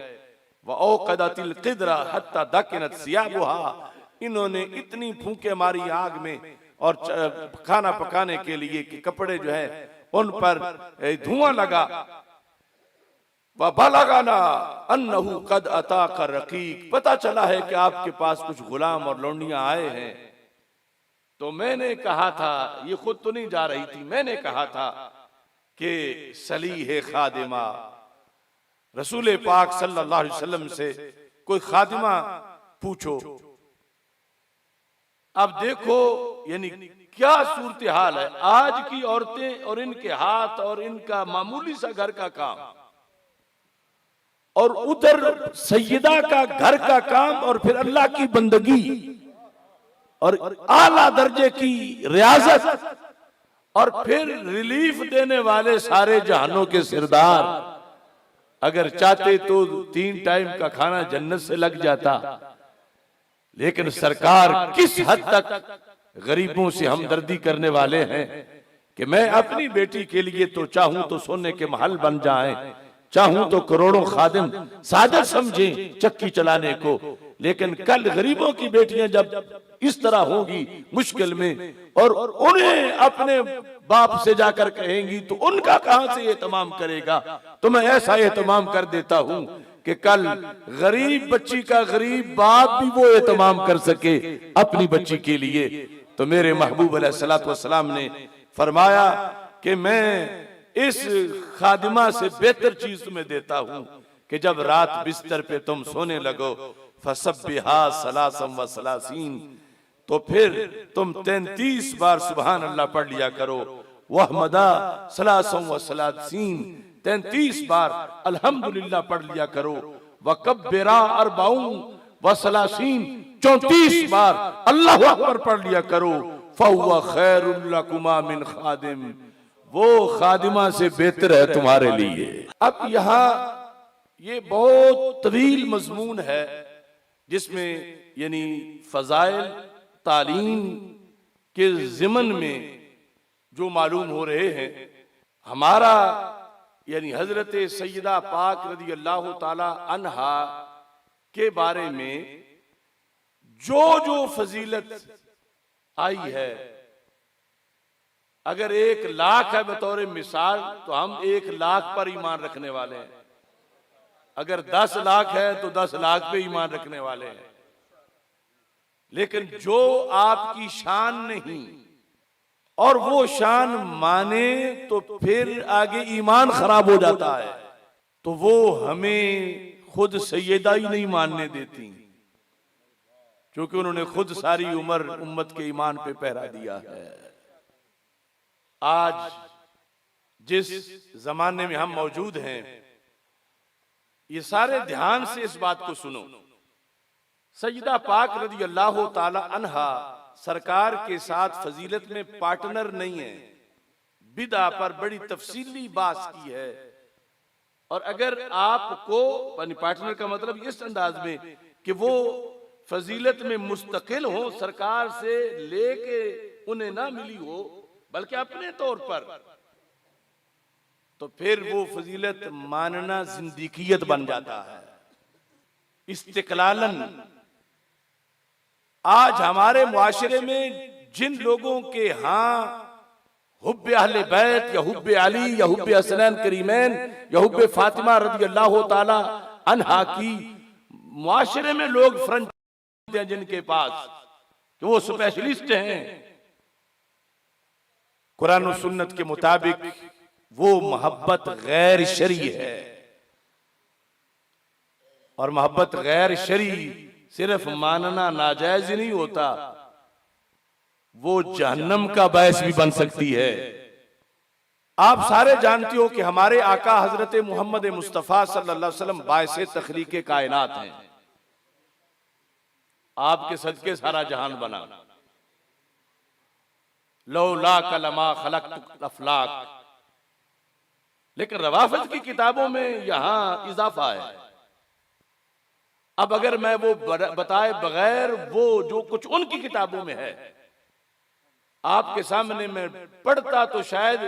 S2: व औक़दतिल क़िद्रा हत्ता दकिनत सियाबुहा, इन्होंने इतनी फूंके मारी आग में और खाना पकाने के लिए कि कपड़े जो है उन पर धुआं लगा। व बलगना अन्नहु कद अताका रकीक, पता चला है कि आपके पास कुछ गुलाम और लौंडियां आए हैं। तो मैंने कहा था, ये खुद तो नहीं जा रही थी, मैंने कहा था कि सलीह खादिमा, रसूल पाक सल्लल्लाहु अलैहि वसल्लम से कोई खादिमा पूछो। अब देखो यानी क्या सूरत हाल है आज की औरतें और इनके हाथ और इनका मामूली सा घर का काम, और उधर सैयदा का घर का काम, और फिर अल्लाह की बंदगी और आला दर्जे की रियाजत, और फिर रिलीफ देने वाले सारे जहानों के सिरदार। अगर चाहते तो 3 टाइम का खाना जन्नत से लग जाता, लेकिन सरकार किस हद तक गरीबों से हमदर्दी करने वाले हैं कि मैं अपनी बेटी के लिए तो चाहूं तो सोने के महल बन जाएं, चाहूं तो करोड़ों खादिम सादत समझें चक्की चलाने को, लेकिन कल गरीबों की बेटियां जब इस तरह होंगी मुश्किल में और उन्हें अपने बाप से जाकर कहेंगी तो उनका कहां से एहतमाम करेगा। तो मैं ऐसा एहतमाम कर देता हूं कि कल गरीब बच्ची का गरीब बाप भी वो एहतमाम कर सके अपनी बच्ची के लिए। तो मेरे महबूब अलैहिस्सलातु वस्सलाम ने फरमाया कि मैं इस खादिमा से बेहतर चीज तुम्हें देता हूं कि जब रात बिस्तर पे तुम सोने लगो, फसब्बिहा सलासम व सलासीन, तो फिर तुम 33 बार सुभान अल्लाह पढ़ लिया करो, वहमदा सलासम व सलासीन, 33 बार अल्हम्दुलिल्लाह पढ़ लिया करो, वकब्बिरा अरबाउन व सलासीन, 34 बार अल्लाहु अकबर पढ़ लिया करो, फहुवा खैरुल लकुमा मिन खादिम, वो खादिमा से बेहतर है तुम्हारे लिए। अब यहाँ ये बहुत तवील मजमून है जिसमें यानी फजाइल तालीम के ज़िमन में जो मालूम हो रहे हैं, हमारा यानी हजरत सैयदा पाक रज़ी अल्लाह ताला अन्हा के बारे में जो जो फजीलत आई है, अगर 1 लाख है बतौर मिसाल तो हम 1 लाख पर ईमान रखने वाले हैं, अगर 10 लाख है तो 10 लाख पे ईमान रखने वाले हैं। लेकिन जो आपकी शान नहीं और वो शान माने तो फिर आगे ईमान खराब हो जाता है, तो वो हमें खुद सैयदा ही नहीं मानने देती, क्योंकि उन्होंने खुद सारी उम्र उम्मत के ईमान पे पहरा दिया है। आज जिस जमाने में हम मौजूद हैं, ये सारे ध्यान से इस बात को सुनो, सैयदा पाक रज़ी अल्लाह ताला अन्हा सरकार के साथ फजीलत में पार्टनर नहीं है, बिदा पर बड़ी तफसीली बात की है। और अगर आपको पार्टनर का मतलब इस अंदाज में कि वो फजीलत में मुस्तकिल हो, सरकार से लेके उन्हें ना मिली हो बल्कि अपने तौर पर, तो फिर वो फजीलत मानना जिंदगियत बन जाता है। इस्तिकलालन आज हमारे मुआशरे में जिन लोगों के यहाँ हुब्बे अहले बैत या हुब्बे अली या हुब्बे हसनैन करीमैन या हुब्बे फातिमा रज़ी अल्लाह ताला अन्हा की मुआशरे में लोग फ्रंट हैं, जिनके पास कि वो स्पेशलिस्ट हैं। कुरान और सुन्नत के मुताबिक वो मोहब्बत गैर शरई है, और मोहब्बत गैर शरई सिर्फ मानना नाजायज ही नहीं होता, वो जहन्नम का बायस भी बन सकती है। आप सारे जानते हो कि हमारे आका हजरत मोहम्मद मुस्तफ़ा सल्लल्लाहु अलैहि वसल्लम बायसे तखलीके कायनात हैं। आपके सदके सारा जहान बना। लौला कलमा खलक़तुल अफ़लाक, लेकिन रवाफिज़ की किताबों में यहां इजाफा है। अब अगर मैं वो बताए बगैर वो जो कुछ उनकी किताबों में है आपके सामने मैं पढ़ता, तो शायद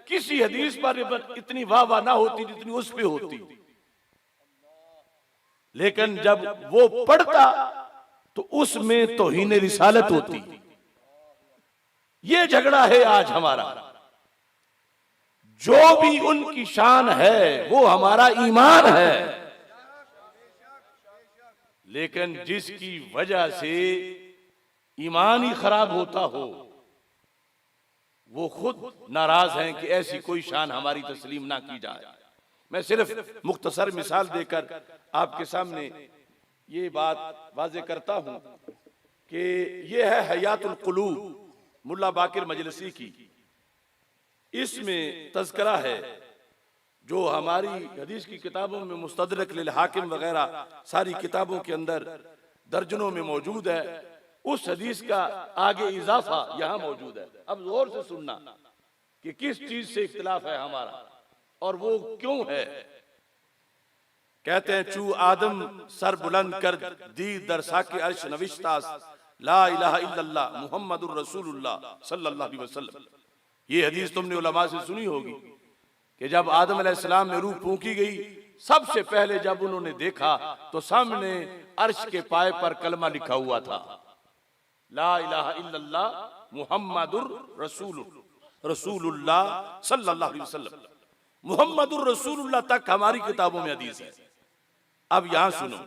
S2: किसी हदीस पर इतनी वाह ना होती जितनी उस पे होती। लेकिन जब वो पढ़ता तो उसमें तौहीन रिसालत होती। ये झगड़ा है आज हमारा। जो भी उनकी शान है वो हमारा ईमान है, लेकिन जिसकी वजह से ईमान ही खराब होता हो वो खुद नाराज हैं कि ऐसी कोई शान हमारी तस्लीम ना की जाए। मैं सिर्फ मुख्तसर मिसाल देकर आपके सामने ये बात वाजे करता हूं कि ये है हयातुल कुलूब मुल्ला बाकिर मजलिसी की। इसमें तज़किरा है जो हमारी हदीस की किताबों में मुस्तदरक लिल हाकिम वगैरह सारी किताबों के अंदर दर्जनों में मौजूद है। उस हदीस का आगे इजाफा यहां मौजूद है। अब गौर से सुनना कि किस चीज से इख्तिलाफ है हमारा और वो क्यों है। कहते हैं चू आदम सर बुलंद कर दी दरसा के अर्श नविश्तास ला इलाहा इल्लल्लाह मुहम्मदुर रसूलुल्लाह सल्लल्लाहु अलैहि वसल्लम। ये हदीस तुमने उलमा से सुनी होगी कि जब आदम अलैहिस्सलाम में रूह फूंकी गई, सबसे पहले जब उन्होंने देखा तो सामने अर्श के पाए पर कलमा लिखा हुआ था, ला इलाहा इल्लल्लाह मुहम्मदुर रसूलुल्लाह सल्लल्लाहु अलैहि वसल्लम। मुहम्मदुर रसूलुल्लाह तक हमारी किताबों में हदीस है। अब यहां सुनो,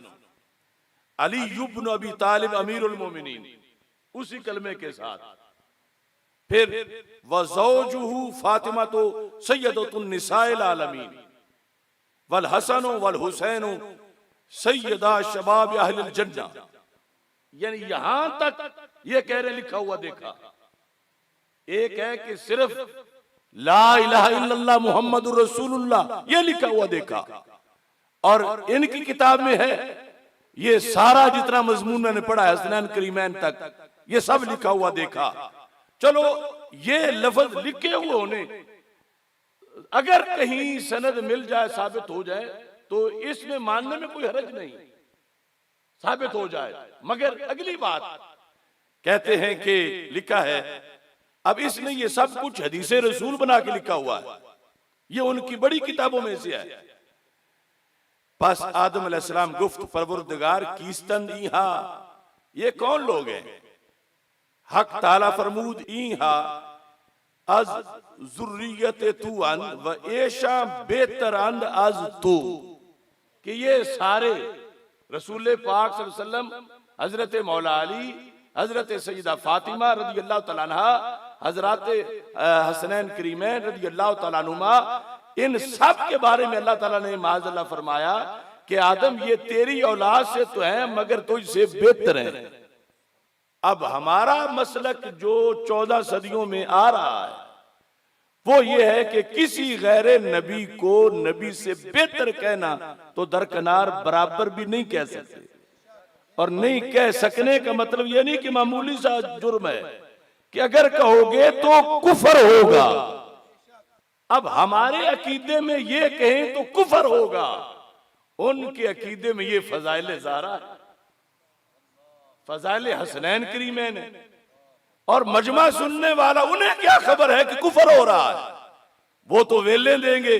S2: अली इब्न अबी तालिब अमीरुल मोमिनीन उसी कलमे के साथ, फिर वज़ौजुहु फातिमा तो सय्यदतुन निसाइल आलमीन वल हसन वल हुसैन सय्यदा शबाब अहलिल जन्ना। यानी यहां तक ये कह रहे लिखा हुआ देखा। एक है कि सिर्फ ला इलाहा इल्लल्लाह मुहम्मदुर रसूलुल्लाह ये लिखा हुआ देखा, और इनकी किताब में है ये सारा जितना मजमून मैंने पढ़ा है हसनैन करीमैन तक ये सब लिखा हुआ देखा। चलो ये लफ्ज लिखे हुए होने अगर कहीं सनद मिल जाए, साबित हो जाए तो इसमें मानने में कोई हरज नहीं, साबित हो जाए। मगर अगली बात कहते हैं कि लिखा है, अब इसने ये सब कुछ हदीसे रसूल बना के लिखा हुआ है, ये उनकी बड़ी किताबों में से है। बस आदम अलैहिस्सलाम गुफ्त परवरदिगार कीस्तन इहा, ये कौन लोग हैं? हक ताला फरमूद इहा अज जुर्रियत तू अन व ऐशा बेहतर अंद अज तू, कि ये सारे रसूल पाक सल्लल्लाहु अलैहि वसल्लम, हजरत मौला अली, हजरत सैयदा फातिमा रदियल्लाहु तआला अन्हा, हजरत हसनैन करीमैन रदियल्लाहु तआला अन्हुमा, इन सब के बारे में अल्लाह ताला ने माज़अल्लाह फरमाया कि आदम ये तेरी औलाद से तो है मगर तुझसे बेहतर है। अब हमारा मसलक जो 14 सदियों में आ रहा है वो ये है कि किसी गैर नबी को नबी से बेहतर कहना तो दरकनार बराबर भी नहीं कह सकते, और नहीं कह सकने का मतलब ये नहीं कि मामूली सा जुर्म है कि अगर कहोगे तो कुफर होगा। अब हमारे अकीदे में ये कहें तो कुफर होगा, उनके अकीदे में ये फजाइल ज़ारा है, फजाइल हसनैन करीमैन है, और मजमा सुनने वाला उन्हें क्या खबर है कि कुफर हो रहा है। वो तो वेले देंगे,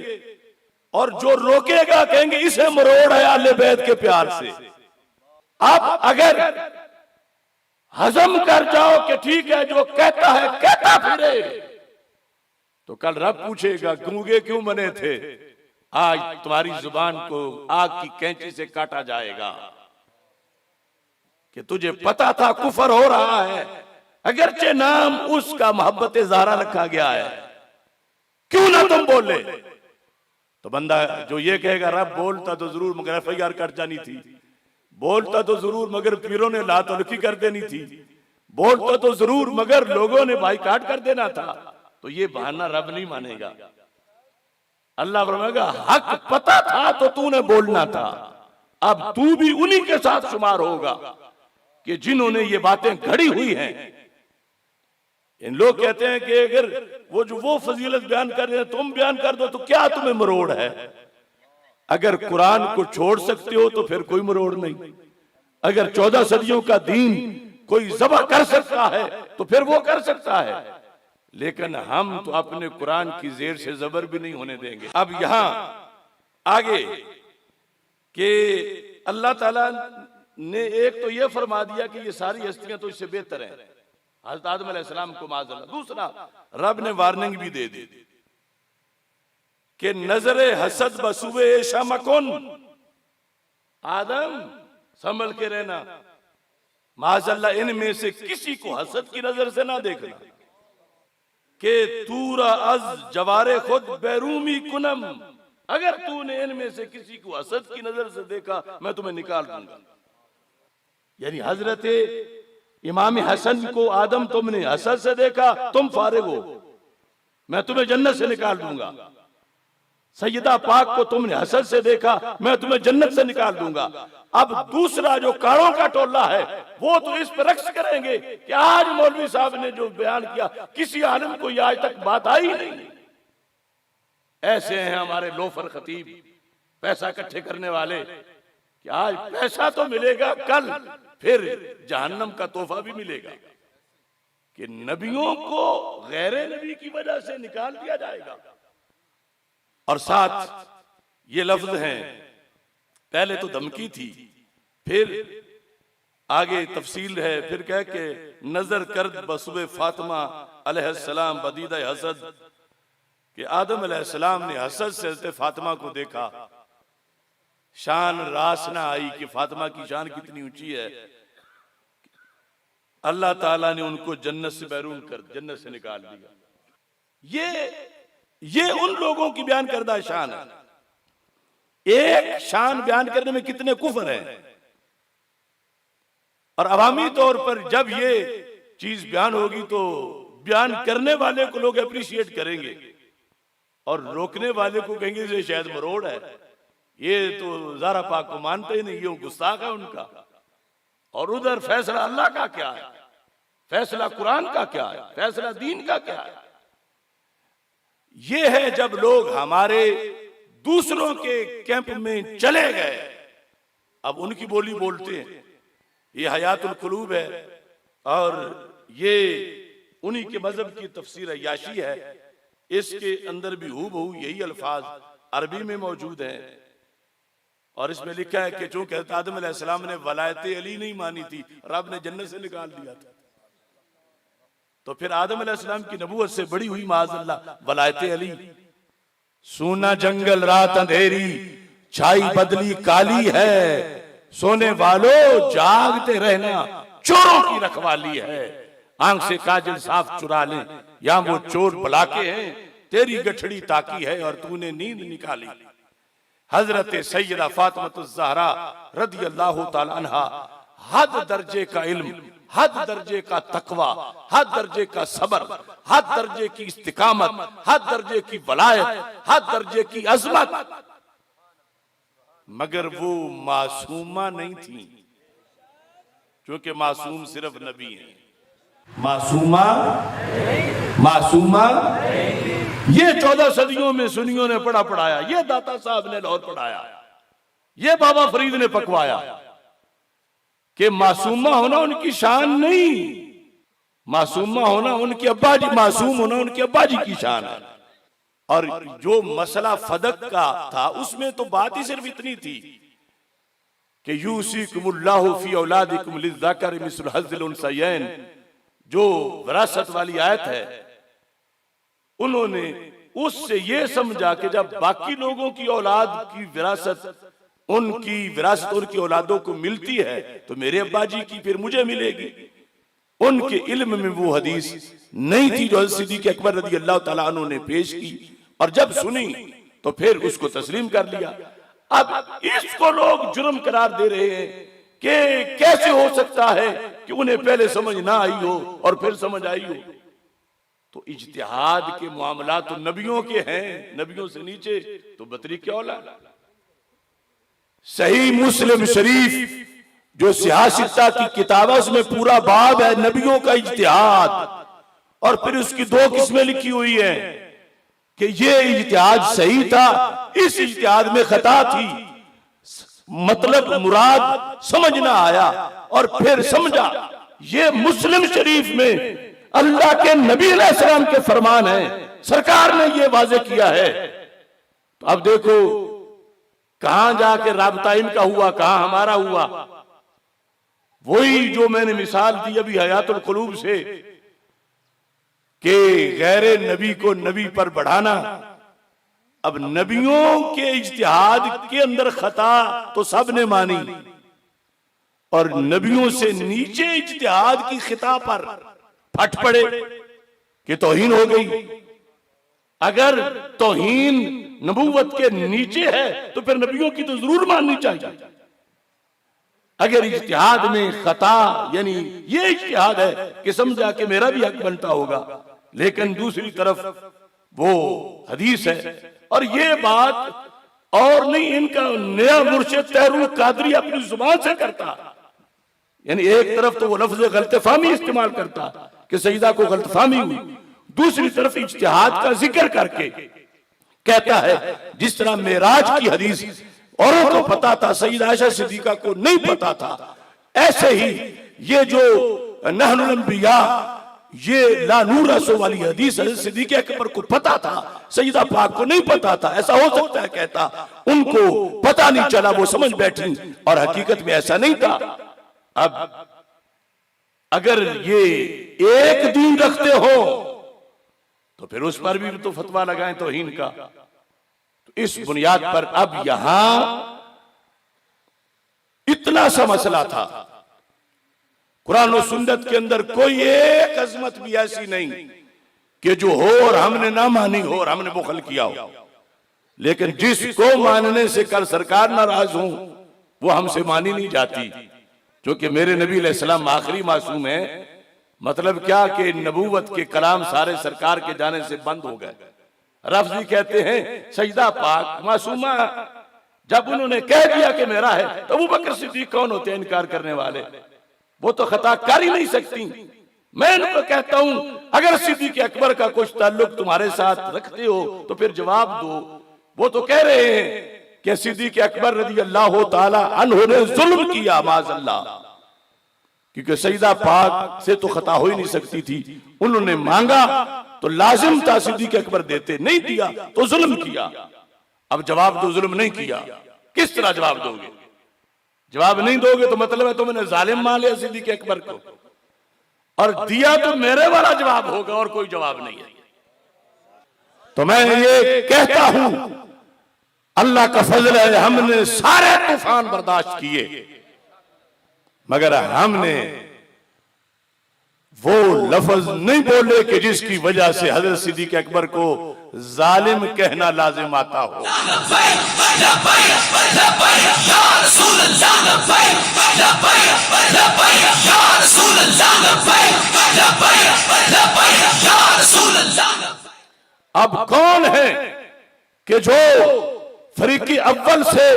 S2: और जो रोकेगा कहेंगे इसे मरोड़ है अहले बैत के प्यार से। आप अगर हजम कर जाओ कि ठीक है जो कहता है कहता फिरे, तो कल रब पूछेगा गूंगे क्यों बने थे, आज तुम्हारी जुबान को आग की कैंची से काटा जाएगा। कि तुझे पता था कुफर हो रहा है, अगरचे नाम उसका मोहब्बत ज़हरा रखा गया है, क्यों ना तुम बोले? तो बंदा जो ये कहेगा रब बोलता तो जरूर मगर FIR कट जानी थी, बोलता तो जरूर मगर पीरों ने लात उल्की कर देनी थी, बोलता तो जरूर मगर लोगों ने बाइकाट कर देना था, तो ये बहाना रब नहीं मानेगा। अल्लाह फरमाएगा हक पता था तो तूने बोलना था, अब तू भी उन्हीं के साथ शुमार होगा कि जिन्होंने ये बातें घड़ी हुई हैं। इन लोग कहते हैं कि अगर वो फजीलत बयान कर रहे हैं तुम बयान कर दो तो क्या तुम्हें मरोड़ है? अगर कुरान को छोड़ सकते हो तो फिर कोई मरोड़ नहीं। अगर 14 सदियों का दीन कोई ज़बह कर सकता है तो फिर वो कर सकता है, लेकिन हम तो अपने कुरान की जेर से जबर भी नहीं होने देंगे। अब यहां आगे कि अल्लाह ताला ने एक तो ये फरमा दिया कि ये सारी हस्तियां तो इससे बेहतर हैं, हज़रत आदम अलैहिस्सलाम को माज़अल्लाह। दूसरा, रब ने वार्निंग भी दे दी कि नजरे हसद बसुए शमकुन, आदम संभल के रहना, माज़अल्लाह इनमें से किसी को हसद की नजर से ना देखना। कि तूरा अज जवारे खुद बैरूमी कुनम, अगर तूने इनमें से किसी को हसद की नजर से देखा मैं तुम्हें निकाल दूंगा। यानी हजरत इमाम हसन को आदम तुमने हसद से देखा, तुम फारिग हो, मैं तुम्हें जन्नत से निकाल दूंगा। सैयदा पाक को तुमने हसद से देखा, मैं तुम्हें जन्नत से निकाल दूंगा। अब दूसरा जो कारों का टोला है वो तो इस पर रक्स करेंगे कि आज मौलवी साहब ने जो बयान किया किसी आलिम को ये आज तक बात आई नहीं। ऐसे हैं हमारे लोफर खतीब, पैसा इकट्ठे करने वाले, कि आज पैसा तो मिलेगा, कल फिर जहन्नम का तोहफा भी मिलेगा, कि नबियों को गैर नबी की वजह से निकाल दिया जाएगा। और साथ ये लफ्ज हैं, पहले तो धमकी थी, फिर आगे तफसील है, फिर कह के नजर कर बसुबे फातिमा अलैहिस्सलाम बदीदा हसद, कि आदम अलैहिस्सलाम ने हसद से हज़रत फातिमा को देखा, शान रास ना आई कि फातिमा की शान कितनी ऊंची है। अल्लाह ताला ने उनको जन्नत से बैरून कर जन्नत से निकाल दिया। ये उन लोगों की बयान करदा शान है। एक शान बयान करने में कितने कुफर हैं, और अवामी तौर पर जब ये चीज बयान होगी तो बयान करने वाले को लोग अप्रिशिएट करेंगे और रोकने वाले को कहेंगे ये शायद मरोड़ है, ये तो ज़हरा पाक को मानते ही नहीं, ये गुस्ताख है उनका। और उधर फैसला अल्लाह का क्या है, फैसला कुरान का क्या है, फैसला दीन का क्या है। ये है जब लोग हमारे दूसरों के कैंप में चले गए, अब उनकी बोली बोलते हैं। ये हयातुल कुलूब है और ये उन्हीं के मजहब की तफसीर अय्याशी है। इसके अंदर भी हूबहू यही अल्फाज अरबी में मौजूद हैं और इसमें लिखा है कि चूंकि हज़रत आदम अलैहिस्सलाम ने वलायत अली नहीं मानी थी, रब ने जन्नत से निकाल दिया था, तो फिर आदम अलैहिस्सलाम की नबूवत से बड़ी हुई माज़अल्लाह वलायत अली। सूना जंगल रात अंधेरी, छाई बदली काली है, सोने वालों जागते रहना, चोरों की रखवाली है। आंख से काजल साफ चुरा ले, या वो चोर बुलाके हैं, तेरी गठड़ी ताकी है और तूने नींद निकाली। हजरत सैयदा फातिमातुज़ ज़हरा रदियल्लाहु ताला अन्हा हद दर्जे का इल्म, हद दर्जे का तकवा, हद दर्जे का सबर, हद दर्जे की इस्तिकामत, हद दर्जे की वलायत, हद दर्जे की अजमत, मगर वो मासूमा नहीं थी, क्योंकि मासूम सिर्फ नबी है। मासूमा ये 14 सदियों में सुन्नियों ने पढ़ाया, ये दाता साहब ने लाहौर पढ़ाया, ये बाबा फरीद ने पकवाया कि मासूमा होना उनकी शान नहीं, मासूमा होना उनके अब्बा जी, मासूम होना उनके अब्बा जी की शान है। और जो मसला फदक का था उसमें तो बात ही सिर्फ इतनी थी कि यूसीकुमुल्लाहु फी औलादिकुम लिज़्ज़करि मिस्लु हज़्ज़िल उन्सयैन, जो विरासत वाली आयत है, उन्होंने उससे ये समझा कि जब बाकी लोगों की औलाद की विरासत उनकी विरासत उनकी औलादों को मिलती है तो मेरे अब्बा जी की फिर मुझे मिलेगी। उनके इल्म में वो हदीस नहीं थी जो हज़रत सिद्दीक़ अकबर रज़ी अल्लाह तआला अन्हु ने पेश की, और जब सुनी तो फिर उसको तस्लीम कर लिया। अब इसको लोग जुर्म करार दे रहे हैं कि कैसे हो सकता है कि उन्हें पहले समझ ना आई हो और फिर समझ आई हो। तो इज्तिहाद के मामला तो नबियों के हैं, नबियों से नीचे तो बतरी क्या औलाद। सही मुस्लिम शरीफ जो सियासता की किताब है उसमें पूरा बाब है नबियों का इज्तिहाद, और फिर उसकी दो किस्में लिखी हुई हैं कि ये इज्तिहाद सही था, इस इज्तिहाद में खता थी, मतलब मुराद समझ ना आया और फिर समझा। ये मुस्लिम शरीफ में अल्लाह के नबी अलैहिस्सलाम के फरमान है, सरकार ने ये वाजे किया है। तो अब देखो कहां जाके राबता इनका हुआ, कहां हमारा हुआ। वही जो मैंने मिसाल दी अभी हयातुल कुलूब से कि गैरे नबी को नबी पर बढ़ाना। अब नबियों के इज्तिहाद के अंदर खता तो सब ने मानी, और नबियों से नीचे इज्तिहाद की खिता पर फट पड़े कि तौहीन हो गई। अगर तौहीन नबूवत के नीचे है तो फिर नबियों की तो जरूर माननी चाहिए। अगर इज्तिहाद में खता यानी ये इज्तिहाद है कि समझा कि मेरा भी हक बनता होगा, लेकिन दूसरी तरफ वो हदीस है। और ये बात और नहीं, इनका नया मुर्शिद तहरुल कादरी अपनी जुबान से करता, यानी एक तरफ तो वो लफ्ज गलतफहमी इस्तेमाल करता कि सईदा को गलतफहमी हुई, दूसरी तरफ इज्तिहाद का जिक्र करके कहता है जिस तरह मेराज की हदीस औरों को पता था, सईदा आयशा सिद्दीका को नहीं पता था, ऐसे ही ये जो नहनुल अंबिया ये ला नूर रसो वाली हदीस हज़रत सिद्दीक़ अकबर को पता था, सईदा पाक को नहीं पता था। ऐसा हो सकता है कहता, उनको पता नहीं चला, वो समझ बैठी, और हकीकत में ऐसा नहीं था। अब अगर ये एक दिन रखते हो तो फिर उस पर भी तो फतवा लगाएं तौहीन का। तो इस बुनियाद पर अब यहां इतना सा मसला था, कुरान और सुन्नत के अंदर कोई एक अजमत भी ऐसी नहीं कि जो हो और हमने ना मानी हो और हमने बुखल किया हो, लेकिन जिसको मानने से कल सरकार नाराज हो वो हमसे मानी नहीं जाती। क्योंकि मेरे नबी अलैहिस्सलाम आखिरी मासूम है, मतलब क्या कि नबूवत के कलाम सारे सरकार के जाने से बंद हो गए। रफ़ज़ी कहते हैं सईदा पाक मासूमा, जब उन्होंने कह दिया कि मेरा है तो अबू बकर सिद्दीक कौन होते हैं इनकार करने वाले, वो तो खता कर ही नहीं सकती। मैं उनको कहता हूं अगर सिद्दीक़ अकबर का कुछ ताल्लुक तुम्हारे साथ रखते हो तो फिर जवाब दो। वो तो कह रहे हैं कि सिद्दीक़ अकबर रज़ी अल्लाह ताला अन्हु ने जुल्म किया माज़अल्लाह, क्योंकि सईदा पाक से तो खता हो ही नहीं सकती थी। उन्होंने मांगा तो लाजिम था सिद्दीक़ अकबर देते, नहीं दिया तो जुल्म किया। अब जवाब दो, जुल्म नहीं किया, किस तरह जवाब दोगे? जवाब नहीं दोगे तो मतलब है तुमने जालिम मान लिया सिद्दीक़ अकबर को, और दिया तो मेरे वाला जवाब होगा और कोई जवाब नहीं है। तो मैं ये कहता हूं अल्लाह का फजल है, हमने सारे तूफान बर्दाश्त किए, मगर हमने वो लफ्ज नहीं बोले कि जिसकी वजह से हजरत सिद्दीक़ अकबर को जालिम कहना लाजिम आता हो। अब कौन है कि जो फरीकी अव्वल से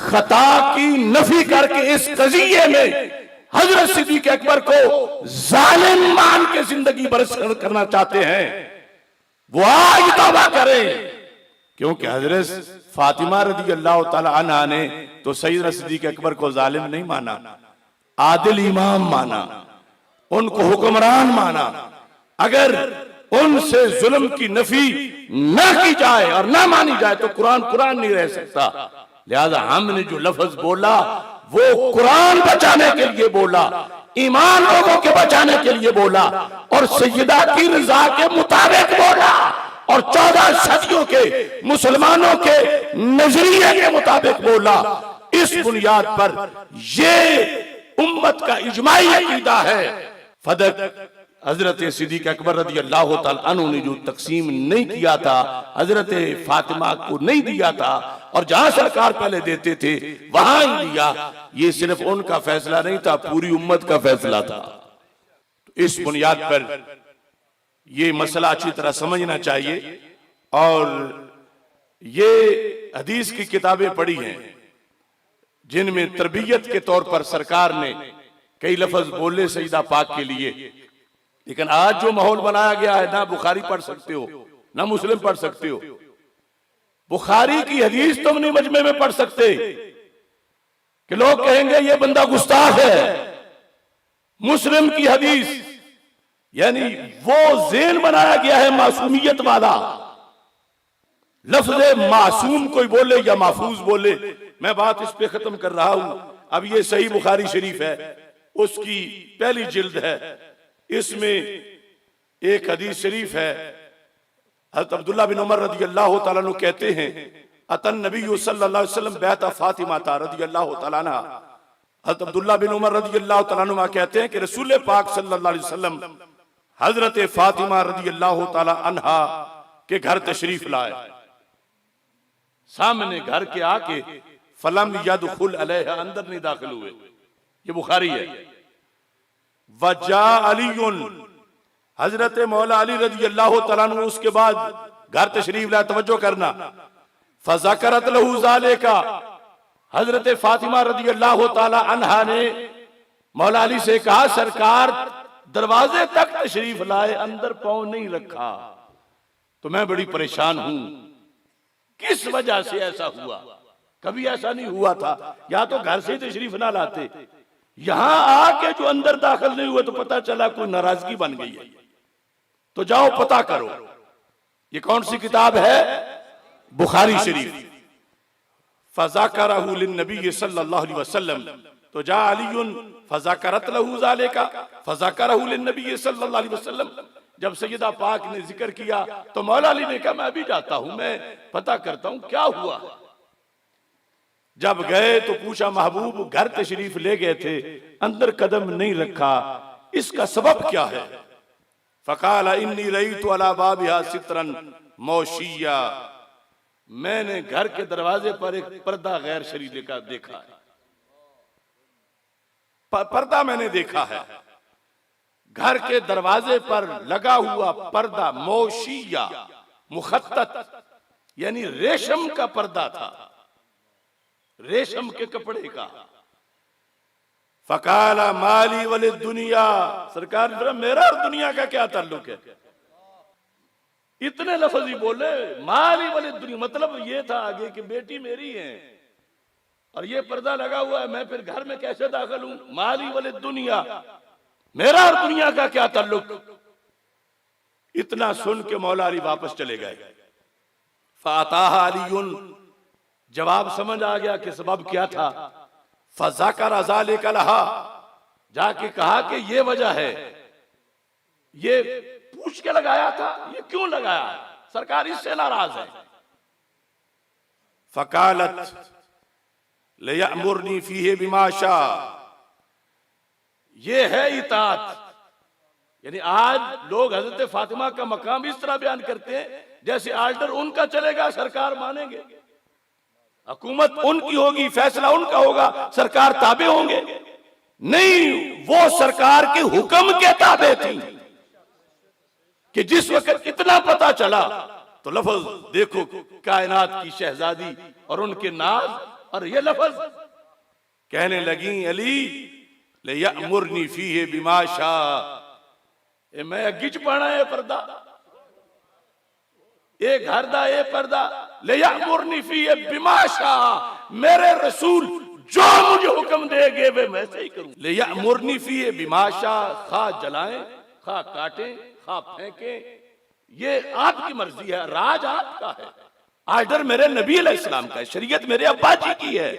S2: खता की नफी करके इस कज़िये में हजरत सिद्दीक़ अकबर को जालिम मान के जिंदगी बसर करना चाहते हैं, वो आज तौबा करें। क्योंकि हजरत फातिमा रज़ी अल्लाह ताला अन्हा ने तो सैयदना सिद्दीक़ अकबर को जालिम नहीं माना, आदिल इमाम माना, उनको हुक्मरान माना। अगर उनसे जुल्म की नफी न की जाए और न मानी जाए तो कुरान कुरान नहीं रह सकता। लिहाजा हमने जो लफ्ज बोला वो कुरान बचाने के लिए बोला, ईमान लोगों के बचाने के लिए बोला, और सैयदा की रजा के मुताबिक बोला। और 14 सदियों के मुसलमानों के नजरिए के मुताबिक बोला। इस बुनियाद पर ये उम्मत का इजमाई अकीदा है। फदक हजरत सिद्दीक अकबर रज़ी अल्लाह तआला अन्हु ने जो तकसीम नहीं किया था, हजरत फातिमा को नहीं दिया था, और जहां सरकार पहले देते थे वहां ही दिया। ये सिर्फ उनका फैसला नहीं था, पूरी उम्मत का फैसला था। इस बुनियाद पर ये मसला अच्छी तरह समझना चाहिए। और ये हदीस की किताबें पढ़ी हैं जिनमें तरबियत के तौर पर सरकार ने कई लफ्ज बोले सईदा पाक के लिए, लेकिन आज जो माहौल बनाया गया है, ना बुखारी पढ़ सकते हो ना मुस्लिम पढ़ सकते हो। बुखारी की हदीस तुम नहीं मजमे में पढ़ सकते कि लोग कहेंगे ये बंदा गुस्ताख है। मुस्लिम की हदीस यानी वो ज़ेन बनाया गया है मासूमियत वाला। लफ्ज़ मासूम कोई बोले या महफूज बोले, मैं बात इस पे खत्म कर रहा हूं। अब ये सही बुखारी शरीफ है, उसकी पहली जिल्द है, इसमें एक हदीस शरीफ है। हज़रत अब्दुल्लाह बिन उमर रज़ी अल्लाह तआला अन्हु कहते हैं, अतन नबी सल्लल्लाहु अलैहि वसल्लम बैत फातिमा रज़ी अल्लाह तआला अन्हा। हज़रत अब्दुल्लाह बिन उमर रज़ी अल्लाह तआला अन्हुमा कहते हैं कि रसूल पाक सल्लल्लाहु अलैहि वसल्लम हजरत फातिमा रज़ी अल्लाह तआला अन्हा के घर तशरीफ लाए। सामने घर के आके फलम यदखुल अलैहा, अंदर नहीं दाखिल हुए। ये बुखारी है। वजा अलीयुन, हजरत मौला अली रज़ी अल्लाह तआला अन्हु उसके बाद घर तशरीफ लाए। तवज्जो करना, फज़करत लहू ज़ालिका, हजरत फातिमा रज़ी अल्लाह तआला अन्हा ने मौला अली से कहा, सरकार दरवाजे तक तशरीफ लाए, अंदर पांव नहीं रखा, तो मैं बड़ी परेशान हूं, किस वजह से ऐसा हुआ? कभी ऐसा नहीं हुआ था। या तो घर से तशरीफ ना लाते, यहां आके जो अंदर दाखिल नहीं हुए तो पता चला कोई नाराजगी बन गई है। तो जाओ पता करो। ये कौन सी किताब है? बुखारी शरीफ। फज़ाकरहु लिन्नबी सल्लल्लाहु अलैहि वसल्लम, तो जा अलीयुन फज़ाकरत लहू ज़ालिका फज़ाकरहु लिन्नबी सल्लल्लाहु अलैहि वसल्लम। जब सैयदा पाक ने जिक्र किया तो मौला अली ने कहा, मैं भी जाता हूं, मैं पता करता हूं क्या हुआ। जब गए तो पूछा, महबूब घर तशरीफ ले गए थे, अंदर कदम नहीं रखा, इसका सबब क्या है? फ़क़ाल इन्नी रईतु अला बाबिहा सित्रन मौशिया, मैंने घर के दरवाजे पर एक पर्दा गैर शरीय का देखा है। पर्दा मैंने देखा है, घर के दरवाजे पर लगा हुआ पर्दा, मौशिया मुखत्तत यानी रेशम का पर्दा था, रेशम के कपड़े का। फ़क़ाला माली वले दुनिया, सरकार मेरा और दुनिया का क्या ताल्लुक है? इतने लफ्ज़ ही बोले, माली वले दुनिया, मतलब ये था आगे कि बेटी मेरी है और ये पर्दा लगा हुआ है, मैं फिर घर में कैसे दाखिल हूं? माली वले दुनिया, मेरा और दुनिया का क्या ताल्लुक? इतना सुन के मौला अली वापस चले गए। फ़ाताहा अलीयुन, जवाब समझ आ गया कि सबब क्या था। फ़ज़करा ज़ालिका लहा, जाके कहा कि ये वजह है, ये पूछ के लगाया था, ये क्यों लगाया? सरकार इससे नाराज है। फ़क़ालत लियअमुरनी फ़ीहि बिमा शा, ये है इताअत। यानी आज लोग हजरत फातिमा का मकाम इस तरह बयान करते हैं जैसे आर्डर उनका चलेगा, सरकार मानेंगे, हुकूमत उनकी होगी, फैसला उनका होगा, सरकार ताबे होंगे। नहीं, वो सरकार के हुक्म के ताबे थी। कि जिस वक्त इतना पता चला तो लफ्ज देखो, कायनात की शहजादी और उनके नाज, और ये लफ्ज कहने लगी, अली लियअमुरनी फ़ीहि बिमा शा, मैं गिच पाना है पर्दा, ए घर दा ए पर्दा, लियअमुरनी फ़ीहि बिमा शा, मेरे रसूल जो मुझे हुक्म देंगे वे मैं वैसे ही करूं। लियअमुरनी फ़ीहि बिमा शा, खा जलाएं, खा काटें, खा फेंकें, ये आपकी मर्जी है, राज आपका है, आर्डर मेरे नबी अलैहिस्सलाम का है, शरीयत मेरे अब्बा जी की है।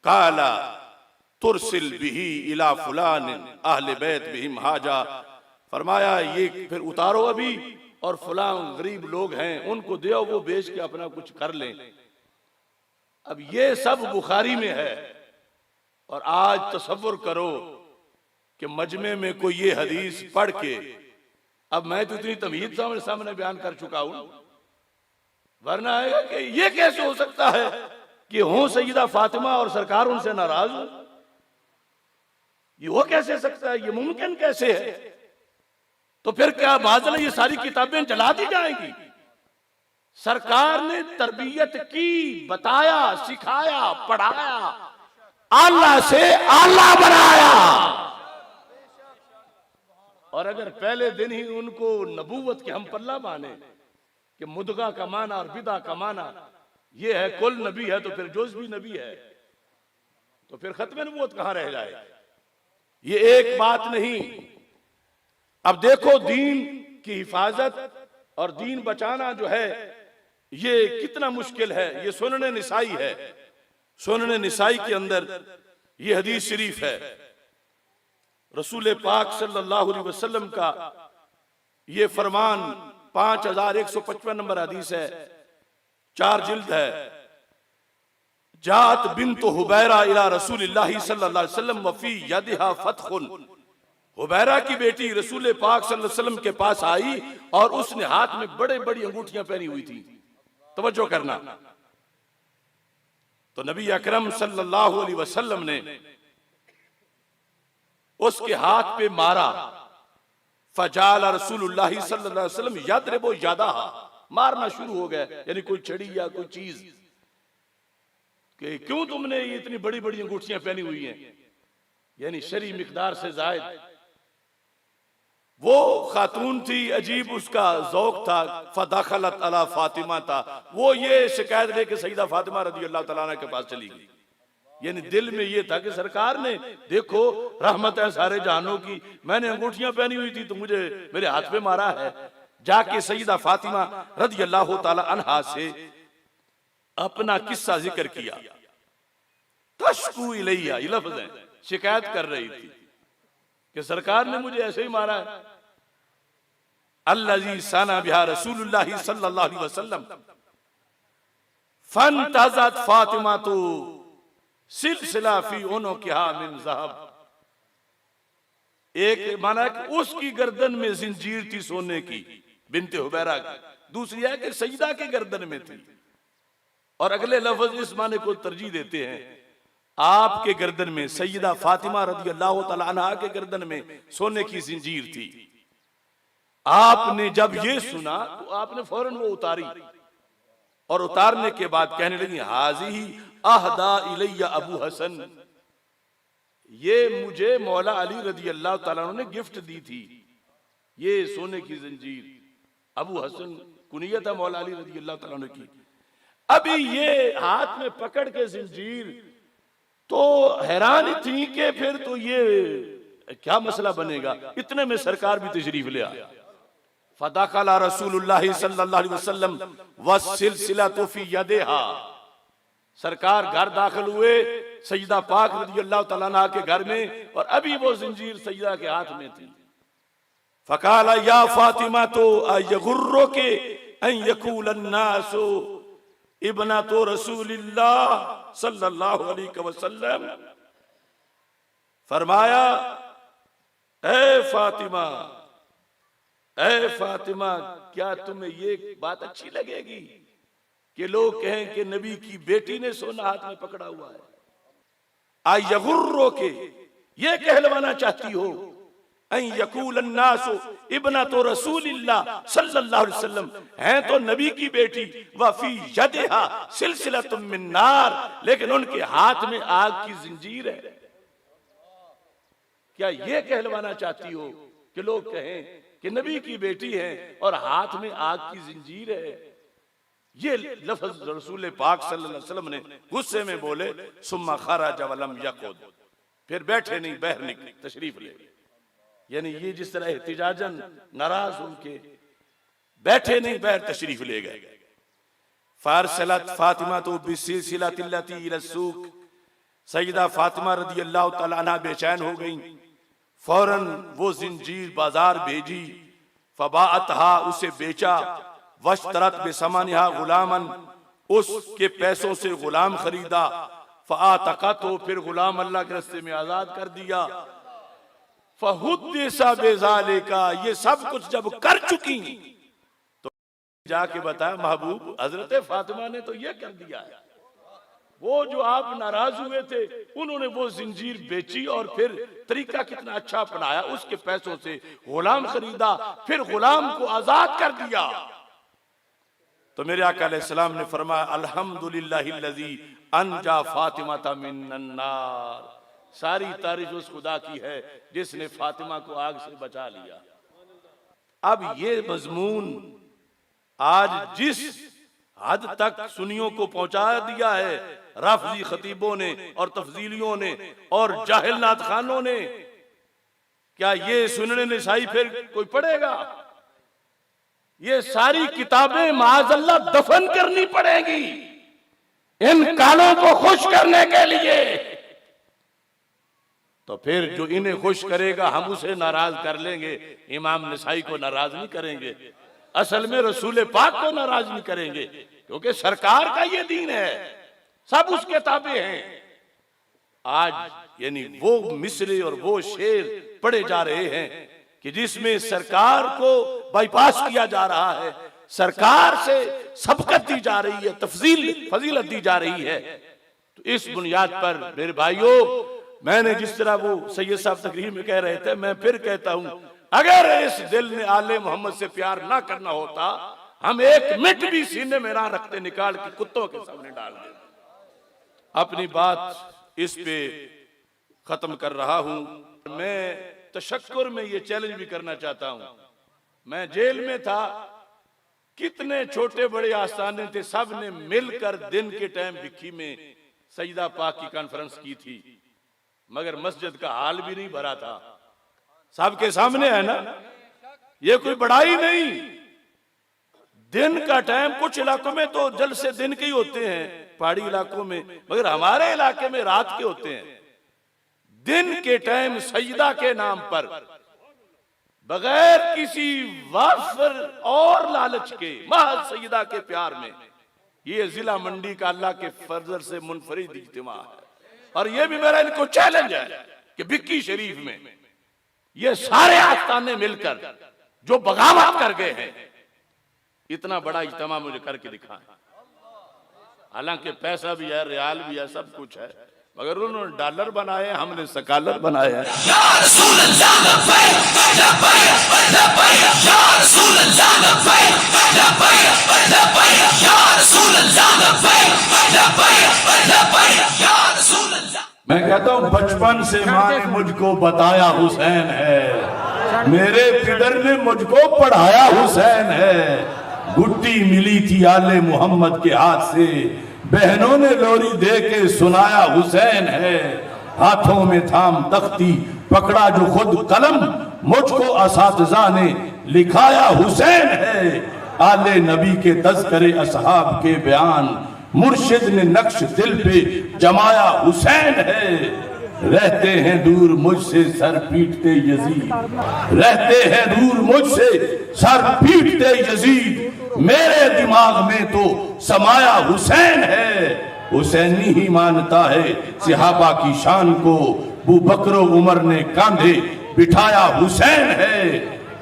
S2: काला तुरसिल बिही इला फुलान अहले बैत बिहिम हाजा, फरमाया ये फिर उतारो अभी और फलां गरीब लोग हैं उनको दो, वो बेच के अपना कुछ कर लें। अब ये सब बुखारी में है। और आज तसव्वुर करो कि मजमे में कोई ये हदीस पढ़ के, अब मैं तो इतनी तमीज सामने बयान कर चुका हूं, वरना आएगा कि ये कैसे हो सकता है कि हो सैयदा फातिमा और सरकार उनसे नाराज हो, ये हो कैसे सकता है, ये मुमकिन कैसे है? तो फिर क्या बादल ये सारी किताबें जला दी जाएंगी? सरकार ने तरबियत की, बताया, सिखाया, पढ़ाया, आला से आला बनाया। और अगर पहले दिन ही उनको नबूवत के हम पल्ला माने कि मुदगा का माना और बिदा का माना ये है, कुल नबी है, तो फिर जोज भी नबी है, तो फिर खत्म नबूवत कहां रह जाए? ये एक बात नहीं। अब देखो दीन की हिफाजत और दीन बचाना जो है ये कितना मुश्किल है। ये सुनने निसाई है, सुनने निसाई के अंदर ये हदीस शरीफ है, रसूल पाक सल्लल्लाहु अलैहि वसल्लम का ये फरमान 5155 नंबर हदीस है, 4 जिल्द है। जात बिन्त हुबैरा इला रसूलिल्लाहि सल्लल्लाहु अलैहि वसल्लम वफी यदिहा फतहुन। हुबैरा की बेटी रसूल पाक सल्लल्लाहु अलैहि वसल्लम के पास आई और उसने हाथ में बड़े बड़ी अंगूठियां पहनी हुई थी। तवज्जो करना, तो नबी अकरम सल्लल्लाहु अलैहि वसल्लम ने उसके हाथ पे मारा। फजाल रसूलुल्लाह सल्लल्लाहु अलैहि वसल्लम यदरिबु यदाहा, मारना शुरू हो गया, यानी कोई छड़ी या कोई चीज कि क्यों तुमने ये इतनी बड़ी बड़ी अंगूठियां पहनी हुई हैं, यानी शरी मिकदार से जायद। वो खातून थी, अजीब उसका ज़ौक था। फदखलत अला फातिमा था, वो ये शिकायत लेके सईदा फातिमा रज़ी अल्लाह तआला अन्हा के पास चली गई। यानी दिल में ये था कि सरकार ने देखो रहमत है सारे जहानों की, मैंने अंगूठियां पहनी हुई थी तो मुझे मेरे हाथ पे मारा है। जाके सईदा फातिमा रज़ी अल्लाह तआला अन्हा से अपना किस्सा जिक्र किया। तशकू इलैया, ये लफ्ज़ है, शिकायत कर रही थी कि सरकार ने मुझे ऐसे ही मारा है। अल्लज़ी सना बिहा रसूलुल्लाह सल्लल्लाहु अलैहि वसल्लम फंतज़त फातिमा तो सिलसिला फी उनुकिहा मिन ज़हब। एक माना कि उसकी गर्दन में जिंजीर थी सोने की, बिन्ते हुबैरा की। दूसरी है कि सईदा की गर्दन में थी। और अगले लफ्ज इस माने को तरजीह देते हैं, आपके गर्दन में, सैयदा फातिमा रज़ी अल्लाह तआला अन्हा के गर्दन में सोने की जिंजीर थी। आपने जब ये सुना तो आपने फौरन वो उतारी, और उतारने के बाद कहने लगी हाज़िही अहदा इलैया अबू हसन, ये मुझे मौला अली रज़ी अल्लाह तआला अन्हु ने गिफ्ट दी थी, ये सोने की जंजीर। अबू हसन कुनियत है मौला अली रज़ी अल्लाह तआला अन्हु की। अभी ये हाथ में पकड़ के जंजीर, तो हैरान थी कि फिर तो ये क्या मसला बनेगा। इतने में सरकार भी तशरीफ ले आया। फदखला रसूलुल्लाह सल्लल्लाहु अलैहि वसल्लम वस्सिलसिलतु फी यदिहा, सरकार घर दाखिल हुए सईदा पाक रज़ी अल्लाह तआला अन्हा के घर में, और अभी वो जंजीर सईदा के हाथ में थी। फकाला या फातिमा तो अयगुर्रो के अन यकूल अन्नासु इब्ना तो रसूलिल्लाह सल्लल्लाहु अलैहि वसल्लम, फरमाया ए फातिमा, ए फातिमा, क्या तुम्हें ये बात अच्छी लगेगी कि लोग कहें कि नबी की बेटी ने सोना हाथ में पकड़ा हुआ है? आयगुर्रो के, ये कहलवाना चाहती हो अन यकूल अन्नासु इब्ना तो रसूलिल्लाह सल्लल्लाहु अलैहि वसल्लम, हैं तो नबी की बेटी, वफी यदिहा सिलसिलतुम मिन नार, लेकिन उनके हाथ में आग की जंजीर है। क्या ये कहलवाना चाहती हो कि लोग कहें कि नबी की बेटी है और हाथ में आग की जंजीर है? ये लफ्ज रसूल पाक सल्लल्लाहु अलैहि वसल्लम ने गुस्से में बोले। सुम्मा खरज वलम यकुद, फिर बैठे नहीं, बाहर निकले, तशरीफ ले। यानी ये जिस तरह एहतिजाजन नाराज उनके बैठे नहीं, बाहर तशरीफ ले गए। फारसलत फातिमा तो बिसिलसिलतिल्लती इला सूक, सईदा फातिमा रज़ी अल्लाह तआला अन्हा बेचैन हो गई, फौरन वो जिंजीर बाजार भेजी। फबाअतहा, उसे बेचा, वश्तरत बेसमानिहा गुलामन, उसके पैसों से गुलाम खरीदा, फ़आतक़तहु, फिर गुलाम अल्लाह के रास्ते में आजाद कर दिया। फ़हुद्दिसा बिज़ालिका, ये सब कुछ जब कर चुकी तो जाके बताया महबूब हजरत फातिमा ने तो ये कर दिया है। वो जो आप नाराज हुए थे उन्होंने वो जिंजीर बेची और फिर तरीका कितना अच्छा अपनाया, उसके पैसों से गुलाम खरीदा, फिर गुलाम को आजाद कर दिया। तो मेरे आका अलैहिस्सलाम ने फरमाया अल्हम्दुलिल्लाहिल्लज़ी अनजा फातिमा मिनन नार, सारी तारीफ उस खुदा की है जिसने फातिमा को आग से बचा लिया। अब ये मजमून आज जिस हद तक सुन्नियों को पहुंचा दिया है राफजी खतीबों ने और तफजीलियों ने और जाहिलनात खानों ने, क्या ये सुनने निसाई फिर कोई पढ़ेगा? ये सारी किताबें माअज़ल्लाह दफन करनी पड़ेगी इन कानों को खुश करने के लिए। तो फिर जो इन्हें खुश करेगा हम उसे नाराज कर लेंगे, इमाम निसाई को नाराज नहीं करेंगे, असल में रसूल पाक को नाराज नहीं करेंगे, क्योंकि सरकार का ये दीन है, सब उसके ताबे हैं। आज यानी वो मिसरे और वो शेर पढ़े जा रहे हैं कि जिसमें सरकार को बाईपास किया जा रहा है, सरकार से सबकत दी जा रही है, फजीलत दी जा रही है। तो इस बुनियाद पर मेरे भाइयों, मैंने जिस तरह वो सैयद साहब तकरीर में कह रहे थे, मैं फिर कहता हूं, अगर इस दिल ने आले मोहम्मद से प्यार ना करना होता, हम एक मिनट भी सीने में ना रखते, निकाल के कुत्तों के सामने डाल देते। अपनी बात इस पे खत्म कर रहा हूं। मैं तशक्कुर में ये चैलेंज भी करना चाहता हूं, मैं जेल में था, कितने छोटे बड़े आस्थाने थे, सब ने मिलकर दिन के टाइम भिक्की में सजदा पाक की कॉन्फ्रेंस की थी, मगर मस्जिद का हाल भी नहीं भरा था। सबके सामने है ना, ये कोई बड़ाई नहीं। दिन का टाइम कुछ इलाकों में तो जलसे दिन के ही होते हैं, पहाड़ी इलाकों में, मगर हमारे इलाके में रात के होते हैं। दिन के टाइम सजदा के नाम पर बगैर किसी वाफर और लालच के, महज सजदा के प्यार में, ये जिला मंडी का अल्लाह के फजल से मुनफरिद इज्तिमा है। और ये भी मेरा इनको चैलेंज है कि भिक्की शरीफ में ये सारे आस्थाने मिलकर जो बगावत कर गए हैं, इतना बड़ा इज्तिमा मुझे करके दिखाएं। हालांकि पैसा भी है, रियाल भी है, सब कुछ है, मगर उन्होंने डॉलर बनाए, हमने सकालर बनाए हैं। मैं कहता हूँ बचपन से माँ ने मुझको बताया हुसैन है, मेरे पितर ने मुझको पढ़ाया हुसैन है। गुट्टी मिली थी आले मोहम्मद के हाथ से, बहनों ने लोरी दे के सुनाया हुसैन है। हाथों में थाम तख्ती, पकड़ा जो खुद कलम, मुझको असातिज़ा ने लिखाया हुसैन है। आले नबी के तज़किरे असहाब के बयान, मुर्शिद ने नक्श दिल पे जमाया हुसैन है। रहते हैं दूर मुझसे सर पीटते यजीद, रहते हैं दूर मुझसे सर पीटते यजीद, मेरे दिमाग में तो समाया हुसैन है। हुसैनी ही मानता है सहाबा की शान को, अबू बकर उमर ने कांधे बिठाया हुसैन है।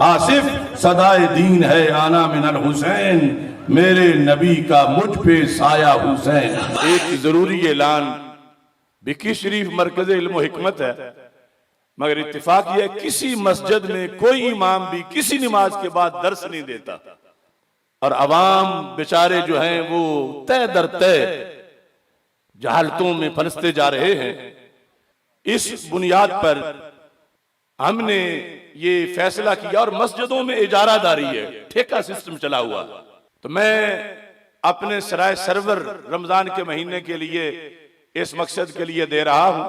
S2: आसिफ सदाए दीन है आना मिनल हुसैन, मेरे नबी का मुझ पे साया हुसैन। एक जरूरी ऐलान, भिक्की शरीफ मरकज़ इल्म व हिकमत है, मगर इत्तेफाक यह किसी मस्जिद में कोई इमाम भी किसी नमाज के बाद दर्स नहीं देता, और अवाम बेचारे जो हैं वो तय दर तय जहालतों में फंसते जा रहे हैं। इस बुनियाद पर हमने ये फैसला किया, और मस्जिदों में इजारादारी है, ठेका सिस्टम चला हुआ। तो मैं अपने सराय सरवर रमजान के महीने के लिए इस मकसद के लिए दे रहा हूं,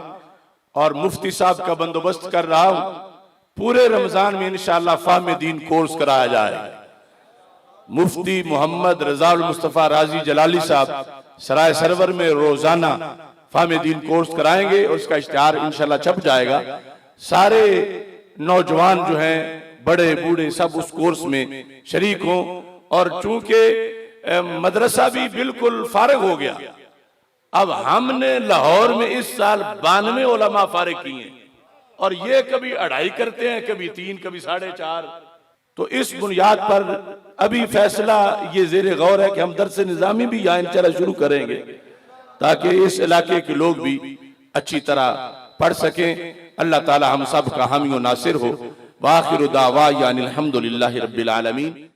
S2: और मुफ्ती साहब का बंदोबस्त कर रहा हूं। पूरे रमजान में इंशाअल्लाह फाहमे दीन कोर्स कराया जाए। मुफ्ती मोहम्मद रज़ाउल मुस्तफ़ा राजी जलाली साहब सराय सरवर में रोजाना फाहमे दीन कोर्स कराएंगे, और उसका इश्तिहार इंशाअल्लाह छप जाएगा। सारे नौजवान जो हैं बड़े बूढ़े सब उस कोर्स में शरीक हों। और चूंकि मदरसा भी बिल्कुल फारिग हो गया, अब हमने लाहौर में इस साल 92 उलमा फारिग किए हैं, और ये कभी 2.5 करते हैं, कभी 3, कभी 4.5। तो इस बुनियाद पर अभी फैसला ये ज़ेरे गौर है कि हम दर्स निज़ामी भी यहाँ इंशाअल्लाह शुरू करेंगे, ताकि इस इलाके के लोग भी अच्छी तरह पढ़ सकें। अल्लाह ताला हम सब का हामी और नासिर हो। वाखिर दावा यानी अल्हम्दुलिल्लाहि रब्बिल आलमीन।